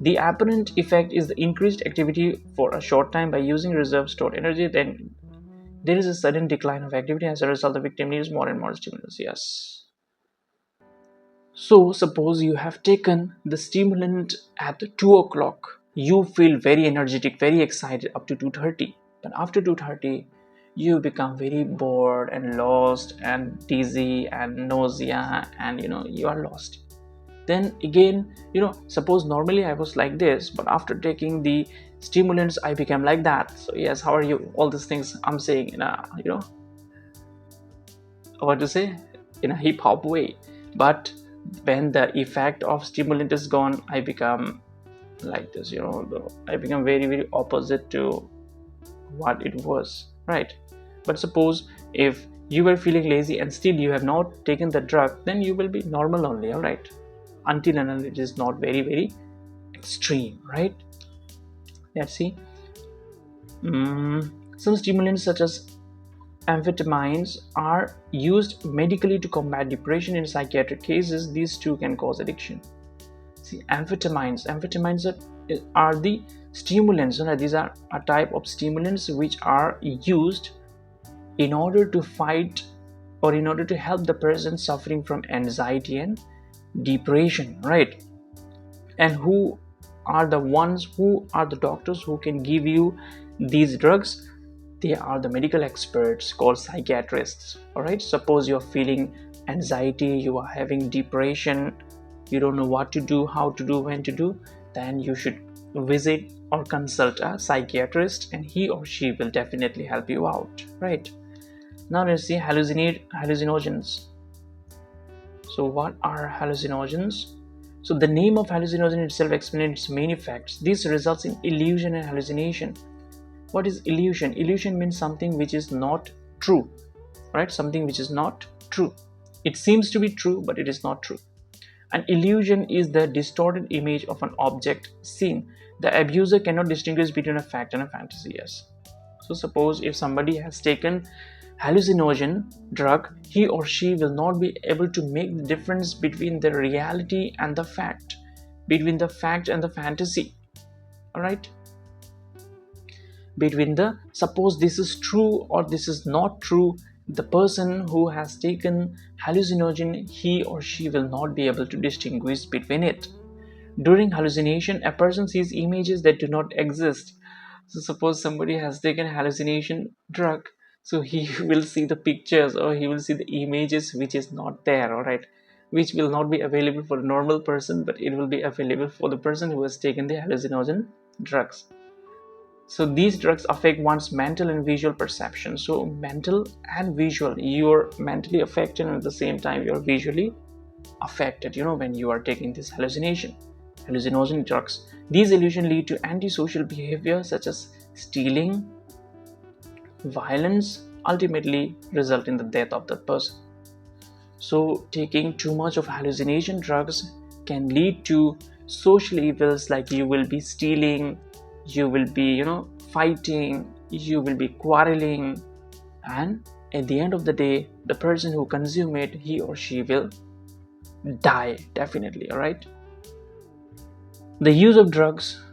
The apparent effect is the increased activity for a short time by using reserve stored energy. Then there is a sudden decline of activity. As a result, the victim needs more and more stimulants. Yes. So suppose you have taken the stimulant at 2 o'clock. You feel very energetic, very excited up to 2:30. But after 2:30, you become very bored and lost and dizzy and nausea, and you are lost. Then again, suppose normally I was like this, but after taking the stimulants, I became like that. So yes, how are you? All these things I'm saying in a what to say, in a hip hop way. But when the effect of stimulant is gone, I become like this, I become very, very opposite to what it was, right? But suppose if you were feeling lazy and still you have not taken the drug, then you will be normal only, all right, until and until it is not very, very extreme, right? Let's see. Some stimulants such as amphetamines are used medically to combat depression. In psychiatric cases, these too can cause addiction. See, amphetamines are the stimulants. These are a type of stimulants which are used in order to fight or in order to help the person suffering from anxiety and depression, right? And who are the doctors who can give you these drugs? They are the medical experts called psychiatrists. All right, suppose you're feeling anxiety, you are having depression, you don't know what to do, how to do, when to do, then you should visit or consult a psychiatrist, and he or she will definitely help you out, right? Now let's see hallucinogens. So what are hallucinogens? So the name of hallucinogen itself explains its main effects. This results in illusion and hallucination. What is illusion? Illusion means something which is not true, right? Something which is not true. It seems to be true, but it is not true. An illusion is the distorted image of an object seen. The abuser cannot distinguish between a fact and a fantasy. Yes. So suppose if somebody has taken hallucinogen drug, he or she will not be able to make the difference between the reality and the fact, between the fact and the fantasy. All right, between the, suppose this is true or this is not true, the person who has taken hallucinogen, he or she will not be able to distinguish between it. During hallucination, a person sees images that do not exist. So suppose somebody has taken hallucination drug, so he will see the pictures or he will see the images which is not there, all right, which will not be available for a normal person, but it will be available for the person who has taken the hallucinogen drugs. So these drugs affect one's mental and visual perception. So mental and visual, you're mentally affected and at the same time you're visually affected, when you are taking this hallucinogen drugs. These illusions lead to antisocial behavior such as stealing, violence, ultimately result in the death of the person. So taking too much of hallucination drugs can lead to social evils, like you will be stealing, you will be fighting, you will be quarreling, and at the end of the day, the person who consume it, he or she will die definitely. All right, the use of drugs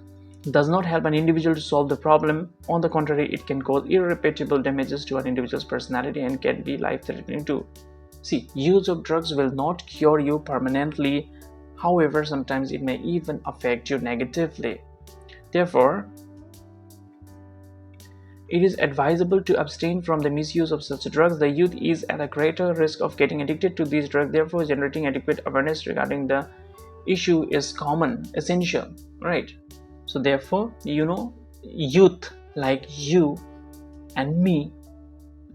does not help an individual to solve the problem. On the contrary, it can cause irreparable damages to an individual's personality and can be life-threatening too. See, use of drugs will not cure you permanently. However, sometimes it may even affect you negatively. Therefore, it is advisable to abstain from the misuse of such drugs. The youth is at a greater risk of getting addicted to these drugs. Therefore, generating adequate awareness regarding the issue is essential, right? So therefore, youth like you and me,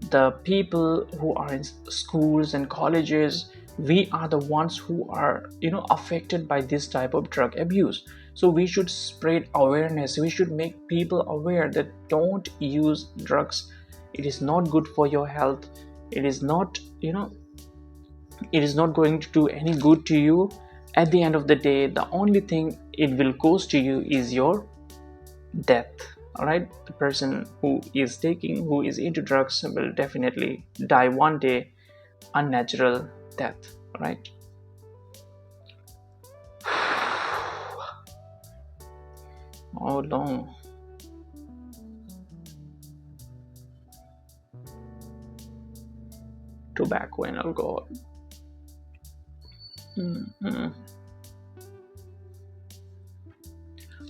the people who are in schools and colleges, we are the ones who are affected by this type of drug abuse. So we should spread awareness. We should make people aware that don't use drugs. It is not good for your health. It is not it is not going to do any good to you. At the end of the day, the only thing it will cause to you is your death. All right, the person who is into drugs will definitely die one day, unnatural death. All right. How long? Tobacco and alcohol.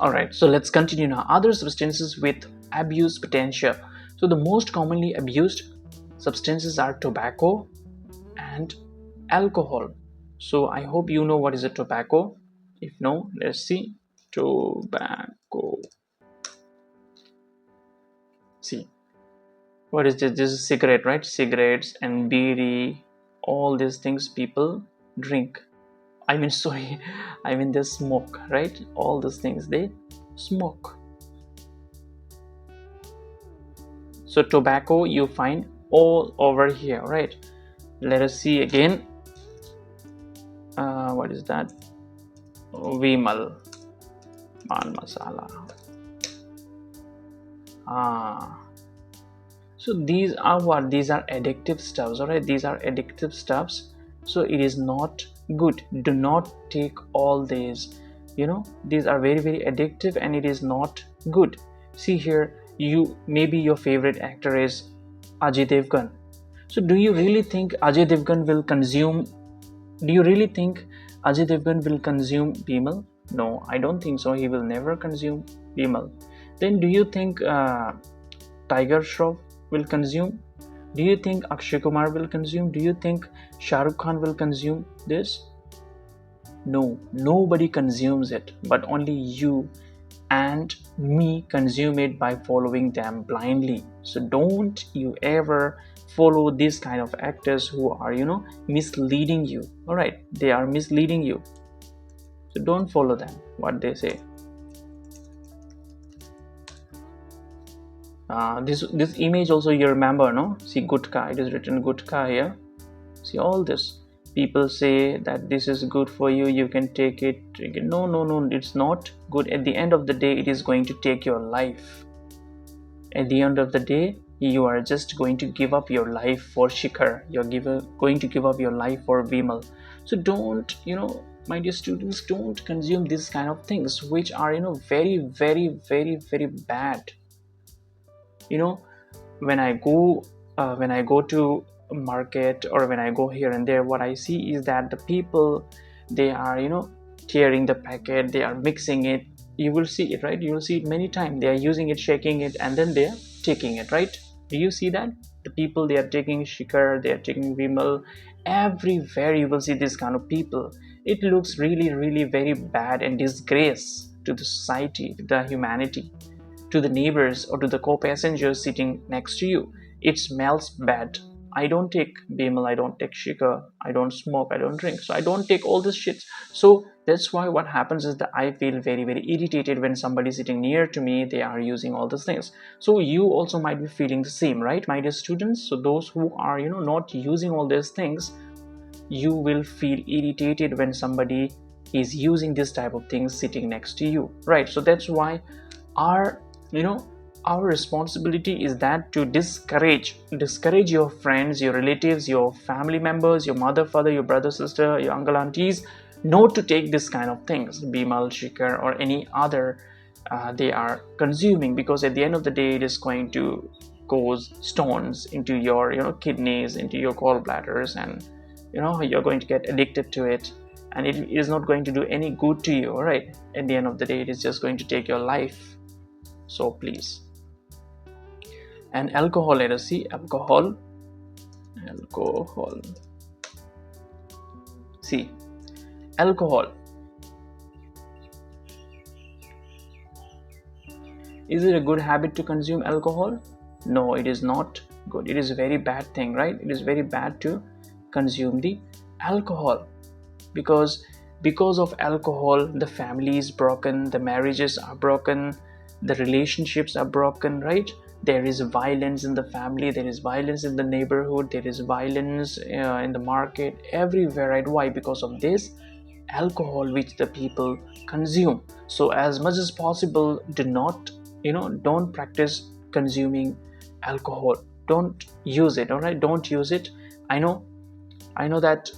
All right, so let's continue now. Other substances with abuse potential. So the most commonly abused substances are tobacco and alcohol. So I hope you know what is a tobacco. If no, let's see. Tobacco. See, what is this? This is cigarette, right? Cigarettes and bidi, all these things people drink. They smoke, right? All these things they smoke. So tobacco you find all over here, right? Let us see again. What is that? Vimal, Pan Masala. So these are what? These are addictive stuffs, alright? These are addictive stuffs. So it is not good. Do not take all these. These are very, very addictive and it is not good. See here, maybe your favorite actor is Ajay Devgan. So do you really think Ajay Devgan will consume Bimal? No, I don't think so. He will never consume Bimal. Then do you think Tiger Shroff will consume? Do you think Akshay Kumar will consume? Do you think Shah Rukh Khan will consume this? No, nobody consumes it, but only you and me consume it by following them blindly. So don't you ever follow this kind of actors who are, misleading you. All right, they are misleading you. So don't follow them, what they say. This image also you remember, no? See gutka, it is written gutka here. See all this. People say that this is good for you, you can take it, drink it. No, no, no, it's not good. At the end of the day, it is going to take your life. At the end of the day, you are just going to give up your life for Shikhar. You're going to give up your life for Vimal. So don't, my dear students, don't consume these kind of things which are, very, very, very, very bad. When I go to a market, or when I go here and there, what I see is that the people, they are tearing the packet, they are mixing it. You will see it, right? You will see it many times. They are using it, shaking it, and then they are taking it, right? Do you see that? The people, they are taking Shikhar, they are taking Vimal. Everywhere you will see this kind of people. It looks really, really very bad and disgrace to the society, to the humanity, to the neighbors, or to the co-passengers sitting next to you. It smells bad. I don't take Bimal, I don't take Shikhar, I don't smoke, I don't drink. So I don't take all this shit. So that's why what happens is that I feel very, very irritated when somebody sitting near to me, they are using all these things. So you also might be feeling the same, right, my dear students? So those who are, not using all these things, you will feel irritated when somebody is using this type of things sitting next to you, right? So that's why our our responsibility is that to discourage your friends, your relatives, your family members, your mother, father, your brother, sister, your uncle, aunties, not to take this kind of things, Bimal, Shikhar, or any other they are consuming, because at the end of the day, it is going to cause stones into your kidneys, into your gallbladders, and you're going to get addicted to it, and it is not going to do any good to you. All right, at the end of the day, it is just going to take your life. So please. And alcohol, let us see. Alcohol. See, alcohol. Is it a good habit to consume alcohol? No, it is not good. It is a very bad thing, right? It is very bad to consume the alcohol, because of alcohol, the family is broken, the marriages are broken, the relationships are broken, right? There is violence in the family, there is violence in the neighborhood, there is violence in the market, everywhere, right? Why? Because of this alcohol which the people consume. So as much as possible, do not, don't practice consuming alcohol. Don't use it. All right, don't use it. I know that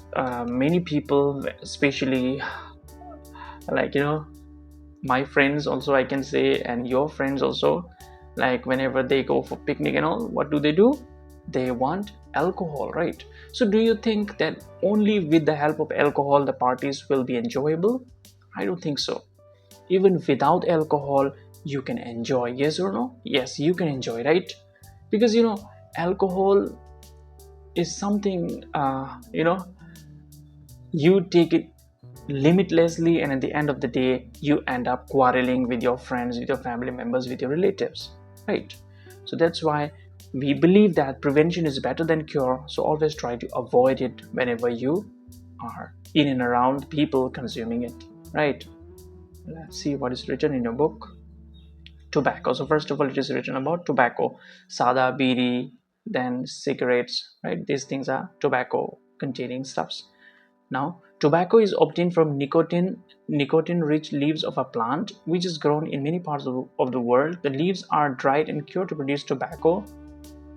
many people, especially like my friends also, I can say, and your friends also, like whenever they go for picnic and all, what do? They want alcohol, right? So do you think that only with the help of alcohol the parties will be enjoyable? I don't think so. Even without alcohol, you can enjoy. Yes or no? Yes, you can enjoy, right? Because alcohol is something you take it limitlessly, and at the end of the day, you end up quarreling with your friends, with your family members, with your relatives, right? So that's why we believe that prevention is better than cure. So always try to avoid it whenever you are in and around people consuming it, right? Let's see what is written in your book. Tobacco. So first of all, it is written about tobacco, sada, bidi, then cigarettes, right? These things are tobacco containing stuffs. Now, tobacco is obtained from nicotine-rich leaves of a plant which is grown in many parts of the world. The leaves are dried and cured to produce tobacco,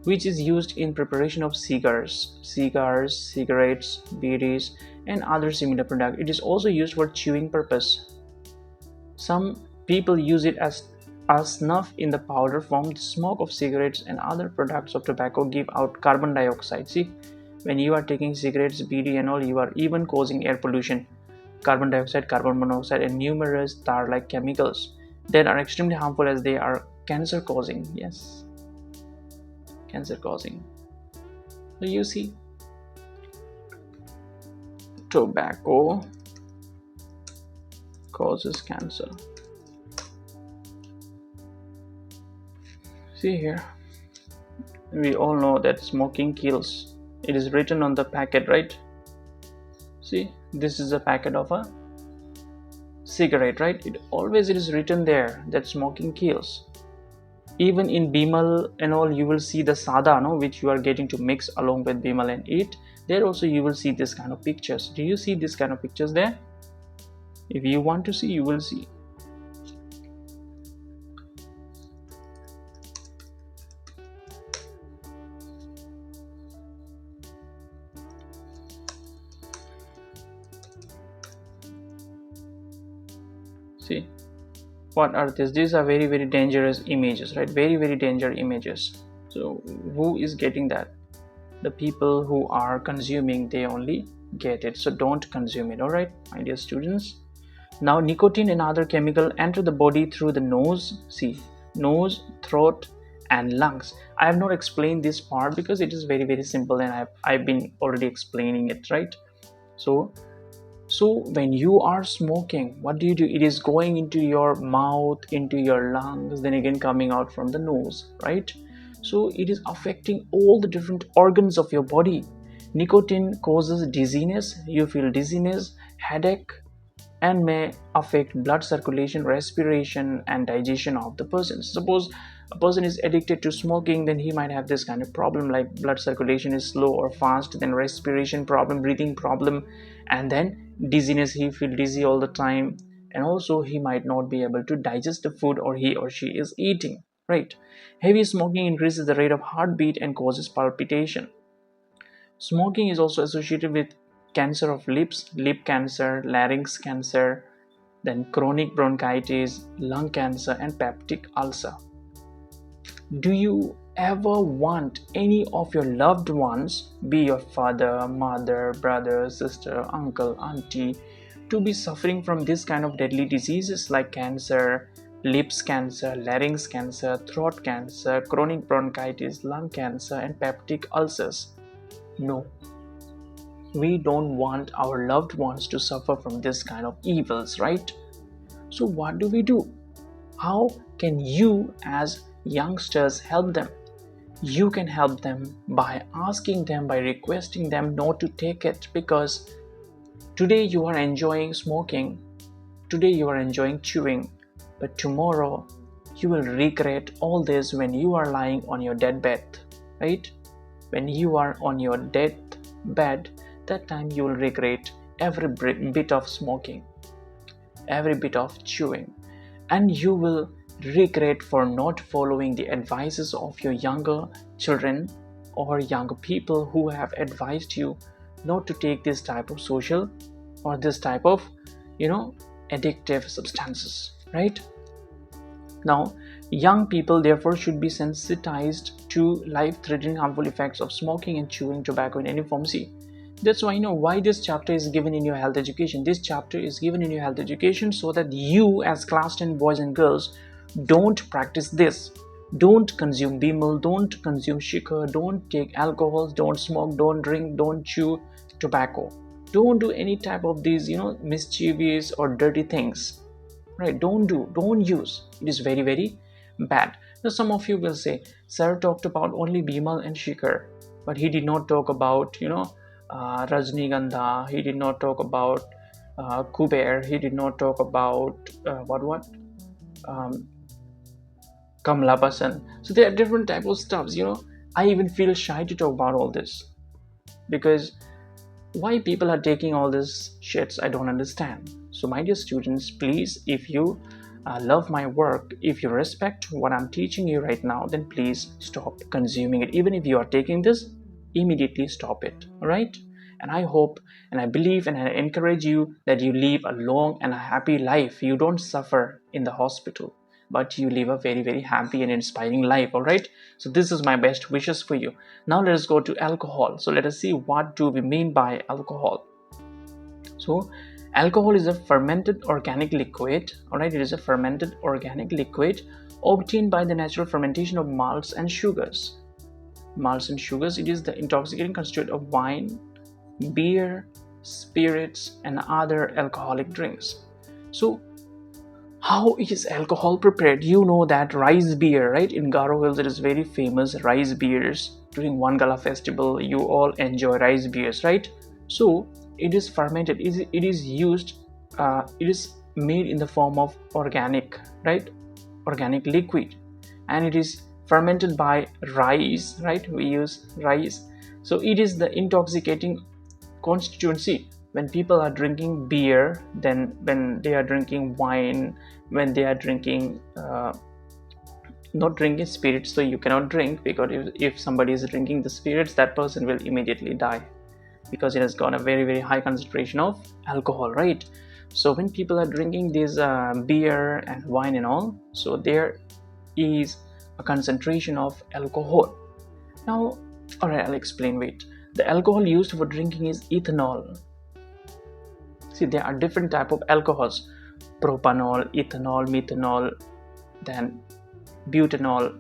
which is used in preparation of cigars, cigarettes, bidis, and other similar products. It is also used for chewing purpose. Some people use it as snuff in the powder form. The smoke of cigarettes and other products of tobacco give out carbon dioxide. See, when you are taking cigarettes, bidi and all, you are even causing air pollution, carbon dioxide, carbon monoxide, and numerous tar-like chemicals that are extremely harmful as they are cancer causing. Yes, cancer causing. So you see, tobacco causes cancer. See here, we all know that smoking kills. It is written on the packet, right? See, this is a packet of a cigarette, right? It is written there that smoking kills. Even in Bimal and all, you will see the sada, no, which you are getting to mix along with Bimal and eat. There also you will see this kind of pictures. Do you see this kind of pictures there? If you want to see, you will see. See, what are these? These are very, very dangerous images, right? Very, very dangerous images. So who is getting that? The people who are consuming, they only get it. So don't consume it, all right, my dear students. Now nicotine and other chemical enter the body through the nose. See, nose, throat and lungs. I have not explained this part because it is very, very simple, and I've been already explaining it, right? So when you are smoking, what do? It is going into your mouth, into your lungs, then again coming out from the nose, right? So it is affecting all the different organs of your body. Nicotine causes dizziness. You feel dizziness, headache, and may affect blood circulation, respiration and digestion of the person. Suppose a person is addicted to smoking, then he might have this kind of problem, like blood circulation is slow or fast, then respiration problem, breathing problem, and then dizziness. He feel dizzy all the time, and also he might not be able to digest the food or he or she is eating, right? Heavy smoking increases the rate of heartbeat and causes palpitation. Smoking is also associated with cancer of lips, lip cancer, larynx cancer, then chronic bronchitis, lung cancer and peptic ulcer. Do you ever want any of your loved ones, be your father, mother, brother, sister, uncle, auntie, to be suffering from this kind of deadly diseases like cancer, lips cancer, larynx cancer, throat cancer, chronic bronchitis, lung cancer and peptic ulcers? No. We don't want our loved ones to suffer from this kind of evils, right? So what do? How can you as youngsters help them? You can help them by asking them, by requesting them not to take it, because today you are enjoying smoking, today you are enjoying chewing, but tomorrow you will regret all this when you are lying on your deathbed, right? When you are on your deathbed, that time you will regret every bit of smoking, every bit of chewing, and you will regret for not following the advices of your younger children or younger people who have advised you not to take this type of social or this type of addictive substances, right? Now young people therefore should be sensitized to life-threatening harmful effects of smoking and chewing tobacco in any form. See, that's why why this chapter is given in your health education. This chapter is given in your health education so that you as class 10 boys and girls don't practice this. Don't consume Bimal, don't consume Shikar, don't take alcohol, don't smoke, don't drink, don't chew tobacco. Don't do any type of these, mischievous or dirty things, right? Don't use. It is very, very bad. Now some of you will say, sir talked about only Bimal and Shikar, but he did not talk about, Rajnigandha, he did not talk about Kuber, he did not talk about Kamla Basan. So there are different type of stuffs, I even feel shy to talk about all this, because why people are taking all this shits, I don't understand. So my dear students, please, if you love my work, if you respect what I'm teaching you right now, then please stop consuming it. Even if you are taking this, immediately stop it, all right? And I hope and I believe and I encourage you that you live a long and a happy life. You don't suffer in the hospital, but you live a very, very happy and inspiring life, all right? So this is my best wishes for you. Now let us go to alcohol. So let us see, what do we mean by alcohol? So alcohol is a fermented organic liquid, all right? It is a fermented organic liquid obtained by the natural fermentation of malts and sugars. malts and sugars. It is the intoxicating constituent of wine, beer, spirits, and other alcoholic drinks. So, how is alcohol prepared? You know that rice beer, right? In Garo Hills, it is very famous rice beers. During Wangala festival, you all enjoy rice beers, right? So, it is fermented. It is used. It is made in the form of organic, right? Organic liquid, and it is fermented by rice, right? We use rice. So it is the intoxicating constituency when people are drinking beer, then when they are drinking wine, when they are drinking not drinking spirits. So you cannot drink, because if somebody is drinking the spirits, that person will immediately die, because it has got a very high concentration of alcohol, right? So when people are drinking this beer and wine and all, so there is a concentration of alcohol. Now, all right, I'll explain. Wait, the alcohol used for drinking is ethanol. See, there are different type of alcohols: propanol, ethanol, methanol, then butanol,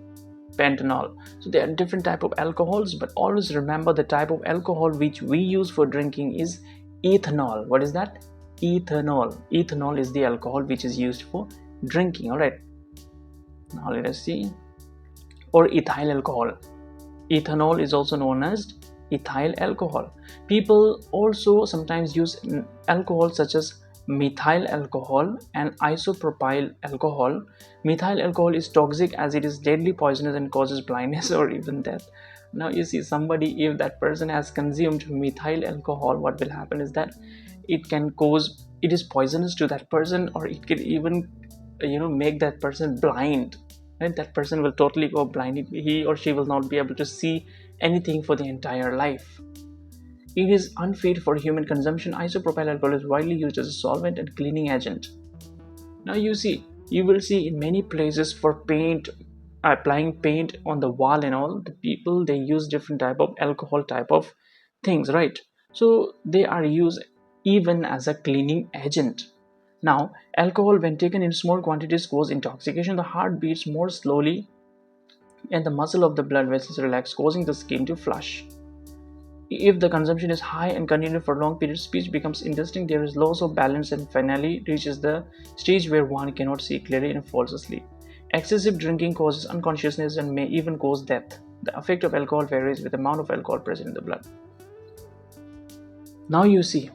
pentanol. So there are different type of alcohols, but always remember the type of alcohol which we use for drinking is ethanol. What is that? Ethanol. Ethanol is the alcohol which is used for drinking. All right, now let us see. Or ethyl alcohol. Ethanol is also known as ethyl alcohol. People also sometimes use alcohol such as methyl alcohol and isopropyl alcohol. Methyl alcohol is toxic as it is deadly poisonous and causes blindness or even death. Now you see, somebody, if that person has consumed methyl alcohol, what will happen is that it is poisonous to that person, or it can even make that person blind, and that person will totally go blind. He or she will not be able to see anything for the entire life. It is unfit for human consumption. Isopropyl alcohol is widely used as a solvent and cleaning agent. Now you will see in many places for paint, applying paint on the wall and all, the people, they use different type of alcohol type of things, right? So they are used even as a cleaning agent. Now, alcohol when taken in small quantities causes intoxication. The heart beats more slowly and the muscle of the blood vessels relax, causing the skin to flush. If the consumption is high and continued for long periods, speech becomes indistinct, there is loss of balance, and finally reaches the stage where one cannot see clearly and falls asleep. Excessive drinking causes unconsciousness and may even cause death. The effect of alcohol varies with the amount of alcohol present in the blood. Now you see,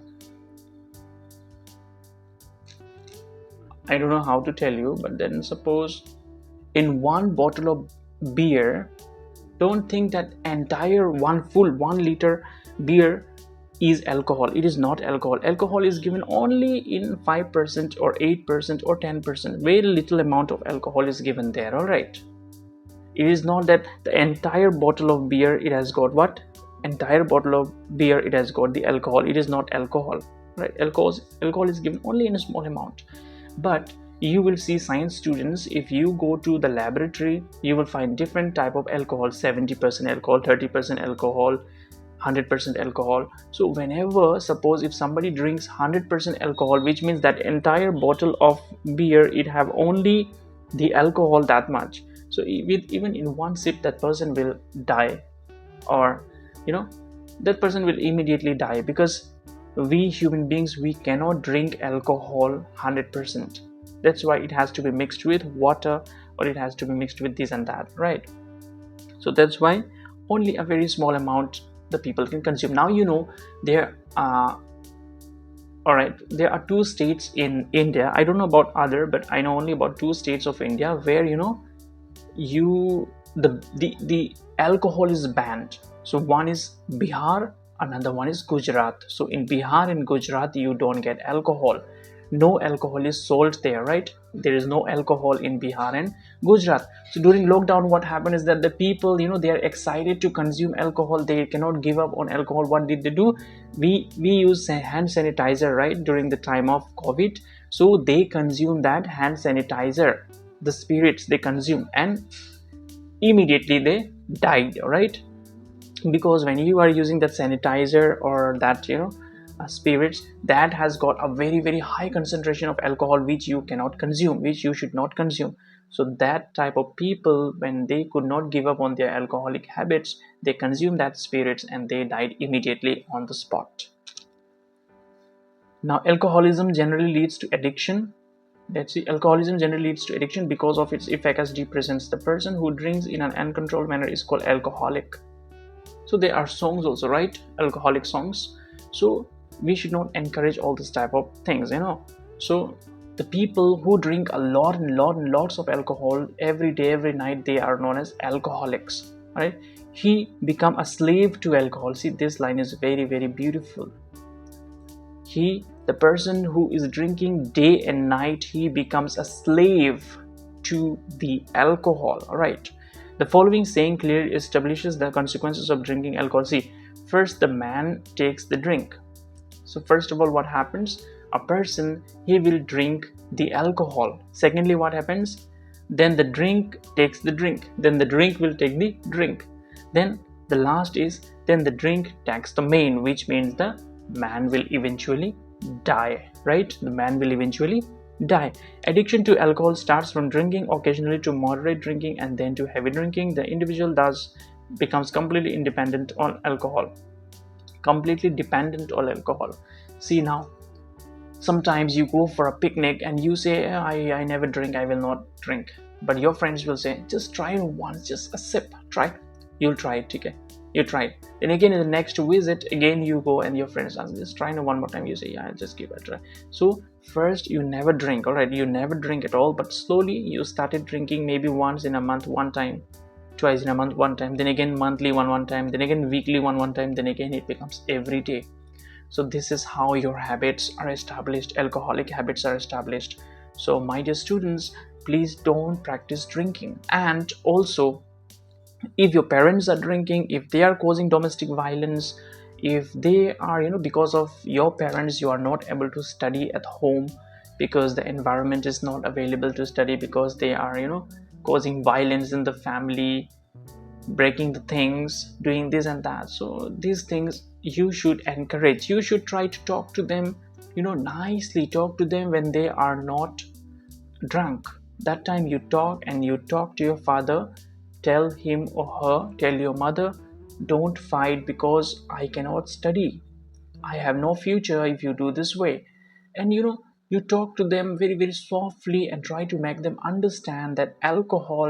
I don't know how to tell you, but then suppose in one bottle of beer, don't think that entire 1 liter beer is alcohol. It is not alcohol. Alcohol is given only in 5% or 8% or 10%. Very little amount of alcohol is given there. All right. It is not that the entire bottle of beer, it has got what? Entire bottle of beer, it has got the alcohol. It is not alcohol, right? Alcohol is given only in a small amount. But you will see science students, if you go to the laboratory, you will find different type of alcohol: 70% alcohol, 30% alcohol, 100% alcohol. So whenever, suppose if somebody drinks 100% alcohol, which means that entire bottle of beer, it have only the alcohol that much. So even in one sip, that person will die, or that person will immediately die, because we human beings, we cannot drink alcohol 100%. That's why it has to be mixed with water, or it has to be mixed with this and that, right? So that's why only a very small amount the people can consume. Now there are there are 2 states in India. I don't know about other, but I know only about 2 states of India where the alcohol is banned. So one is Bihar, another one is Gujarat. So in Bihar and Gujarat, you don't get alcohol. No alcohol is sold there, right? There is no alcohol in Bihar and Gujarat. So during lockdown, what happened is that the people, they are excited to consume alcohol. They cannot give up on alcohol. What did they do? We use hand sanitizer, right, during the time of COVID. So they consume that hand sanitizer, the spirits they consume, and immediately they died, right? Because when you are using that sanitizer or that spirits that has got a very high concentration of alcohol, which you cannot consume, which you should not consume. So that type of people, when they could not give up on their alcoholic habits, they consumed that spirits and they died immediately on the spot. Now, alcoholism generally leads to addiction. Let's see, alcoholism generally leads to addiction because of its effect as depressants. The person who drinks in an uncontrolled manner is called alcoholic. So there are songs also, right? Alcoholic songs. So we should not encourage all this type of things, So the people who drink a lot and lots of alcohol every day, every night, they are known as alcoholics, right? He become a slave to alcohol. See, this line is very beautiful. The person who is drinking day and night, he becomes a slave to the alcohol. All right. The following saying clearly establishes the consequences of drinking alcohol. See, first the man takes the drink. So first of all, what happens? A person, he will drink the alcohol. Secondly, what happens? Then the drink takes the drink. Then the drink will take the drink. Then the last is, then the drink takes the man, which means the man will eventually die, right? The man will eventually die. Addiction to alcohol starts from drinking occasionally to moderate drinking and then to heavy drinking. The individual thus becomes completely independent on alcohol. Completely dependent on alcohol. See, now sometimes you go for a picnic and you say, I never drink, I will not drink. But your friends will say, just try it once, just a sip, try. You'll try it, okay? You try it. Then again, in the next visit, again you go and your friends ask, just try it one more time. You say, yeah, I'll just give it a try. So first you never drink, all right? You never drink at all, but slowly you started drinking, maybe once in a month, one time, twice in a month, one time, then again monthly, one time, then again weekly, one time, then again it becomes every day. So this is how your habits are established. Alcoholic habits are established. So my dear students, please don't practice drinking. And also, if your parents are drinking, if they are causing domestic violence, if they are, because of your parents, you are not able to study at home because the environment is not available to study, because they are, causing violence in the family, breaking the things, doing this and that. So these things you should encourage. You should try to talk to them, nicely talk to them when they are not drunk. That time you talk to your father. Tell him or her, tell your mother, don't fight because I cannot study. I have no future if you do this way. And you talk to them very softly and try to make them understand that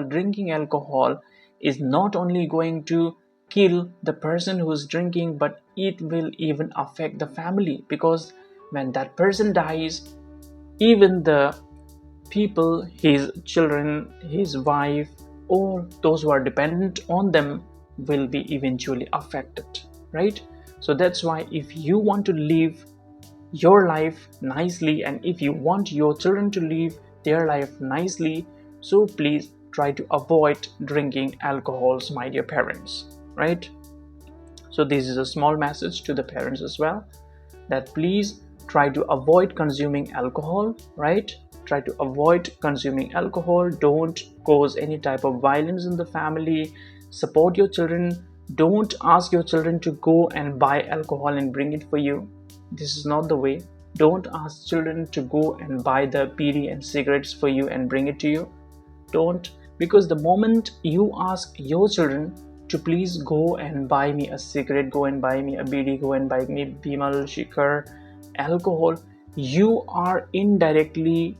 drinking alcohol is not only going to kill the person who is drinking, but it will even affect the family, because when that person dies, even the people, his children, his wife, or those who are dependent on them will be eventually affected, right? So that's why if you want to live your life nicely, and if you want your children to live their life nicely, so please try to avoid drinking alcohols, my dear parents, right? So this is a small message to the parents as well, that please try to avoid consuming alcohol, right? Try to avoid consuming alcohol. Don't cause any type of violence in the family. Support your children. Don't ask your children to go and buy alcohol and bring it for you. This is not the way. Don't ask children to go and buy the bidi and cigarettes for you and bring it to you. Don't, because the moment you ask your children to please go and buy me a cigarette, go and buy me a bidi, go and buy me Bimal, Shikhar, alcohol, you are indirectly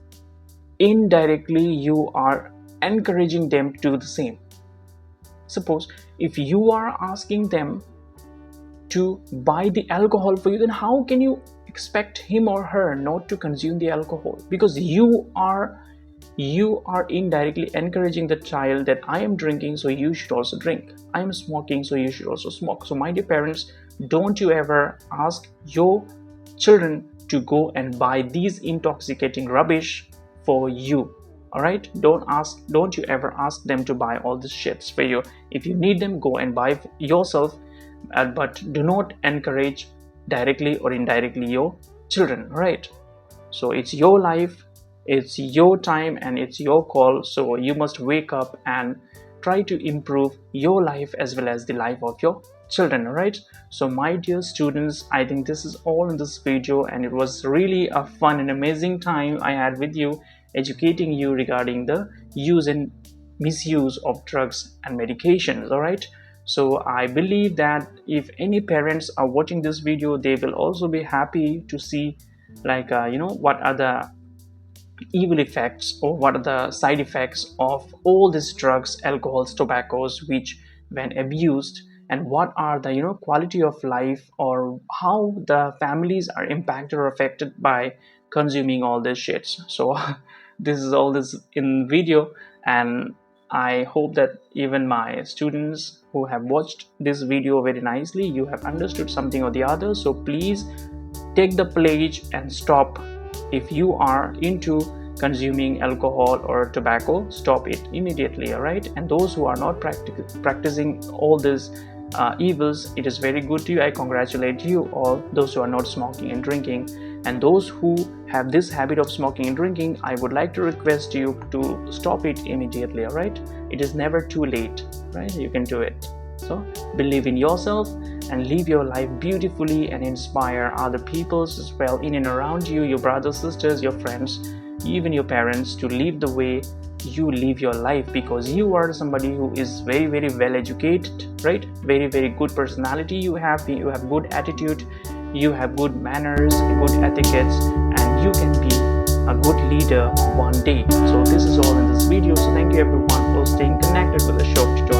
you are encouraging them to do the same. Suppose if you are asking them to buy the alcohol for you, then how can you expect him or her not to consume the alcohol? Because you are indirectly encouraging the child that I am drinking, so you should also drink. I am smoking, so you should also smoke. So my dear parents, don't you ever ask your children to go and buy these intoxicating rubbish for you. All right, don't you ever ask them to buy all these shits for you. If you need them, go and buy yourself, but do not encourage directly or indirectly your children, right? So it's your life, it's your time, and it's your call. So you must wake up and try to improve your life as well as the life of your children. All right, so my dear students, I think this is all in this video, and it was really a fun and amazing time I had with you, educating you regarding the use and misuse of drugs and medications. All right, so I believe that if any parents are watching this video, they will also be happy to see, like, what are the evil effects or what are the side effects of all these drugs, alcohols, tobaccos, which when abused, and what are the quality of life, or how the families are impacted or affected by consuming all this shits. So this is all this in video, and I hope that even my students who have watched this video very nicely, you have understood something or the other. So please take the pledge and stop. If you are into consuming alcohol or tobacco, stop it immediately. All right, and those who are not practicing all these evils, it is very good to you. I congratulate you all, those who are not smoking and drinking. And those who have this habit of smoking and drinking, I would like to request you to stop it immediately. All right, it is never too late, right? You can do it. So believe in yourself and live your life beautifully, and inspire other peoples as well in and around you, your brothers, sisters, your friends, even your parents, to live the way you live your life, because you are somebody who is very, very well educated, right? Very, very good personality you have good attitude, you have good manners, good etiquettes, and you can be a good leader one day. So this is all in this video. So thank you everyone for staying connected with the short tutorial.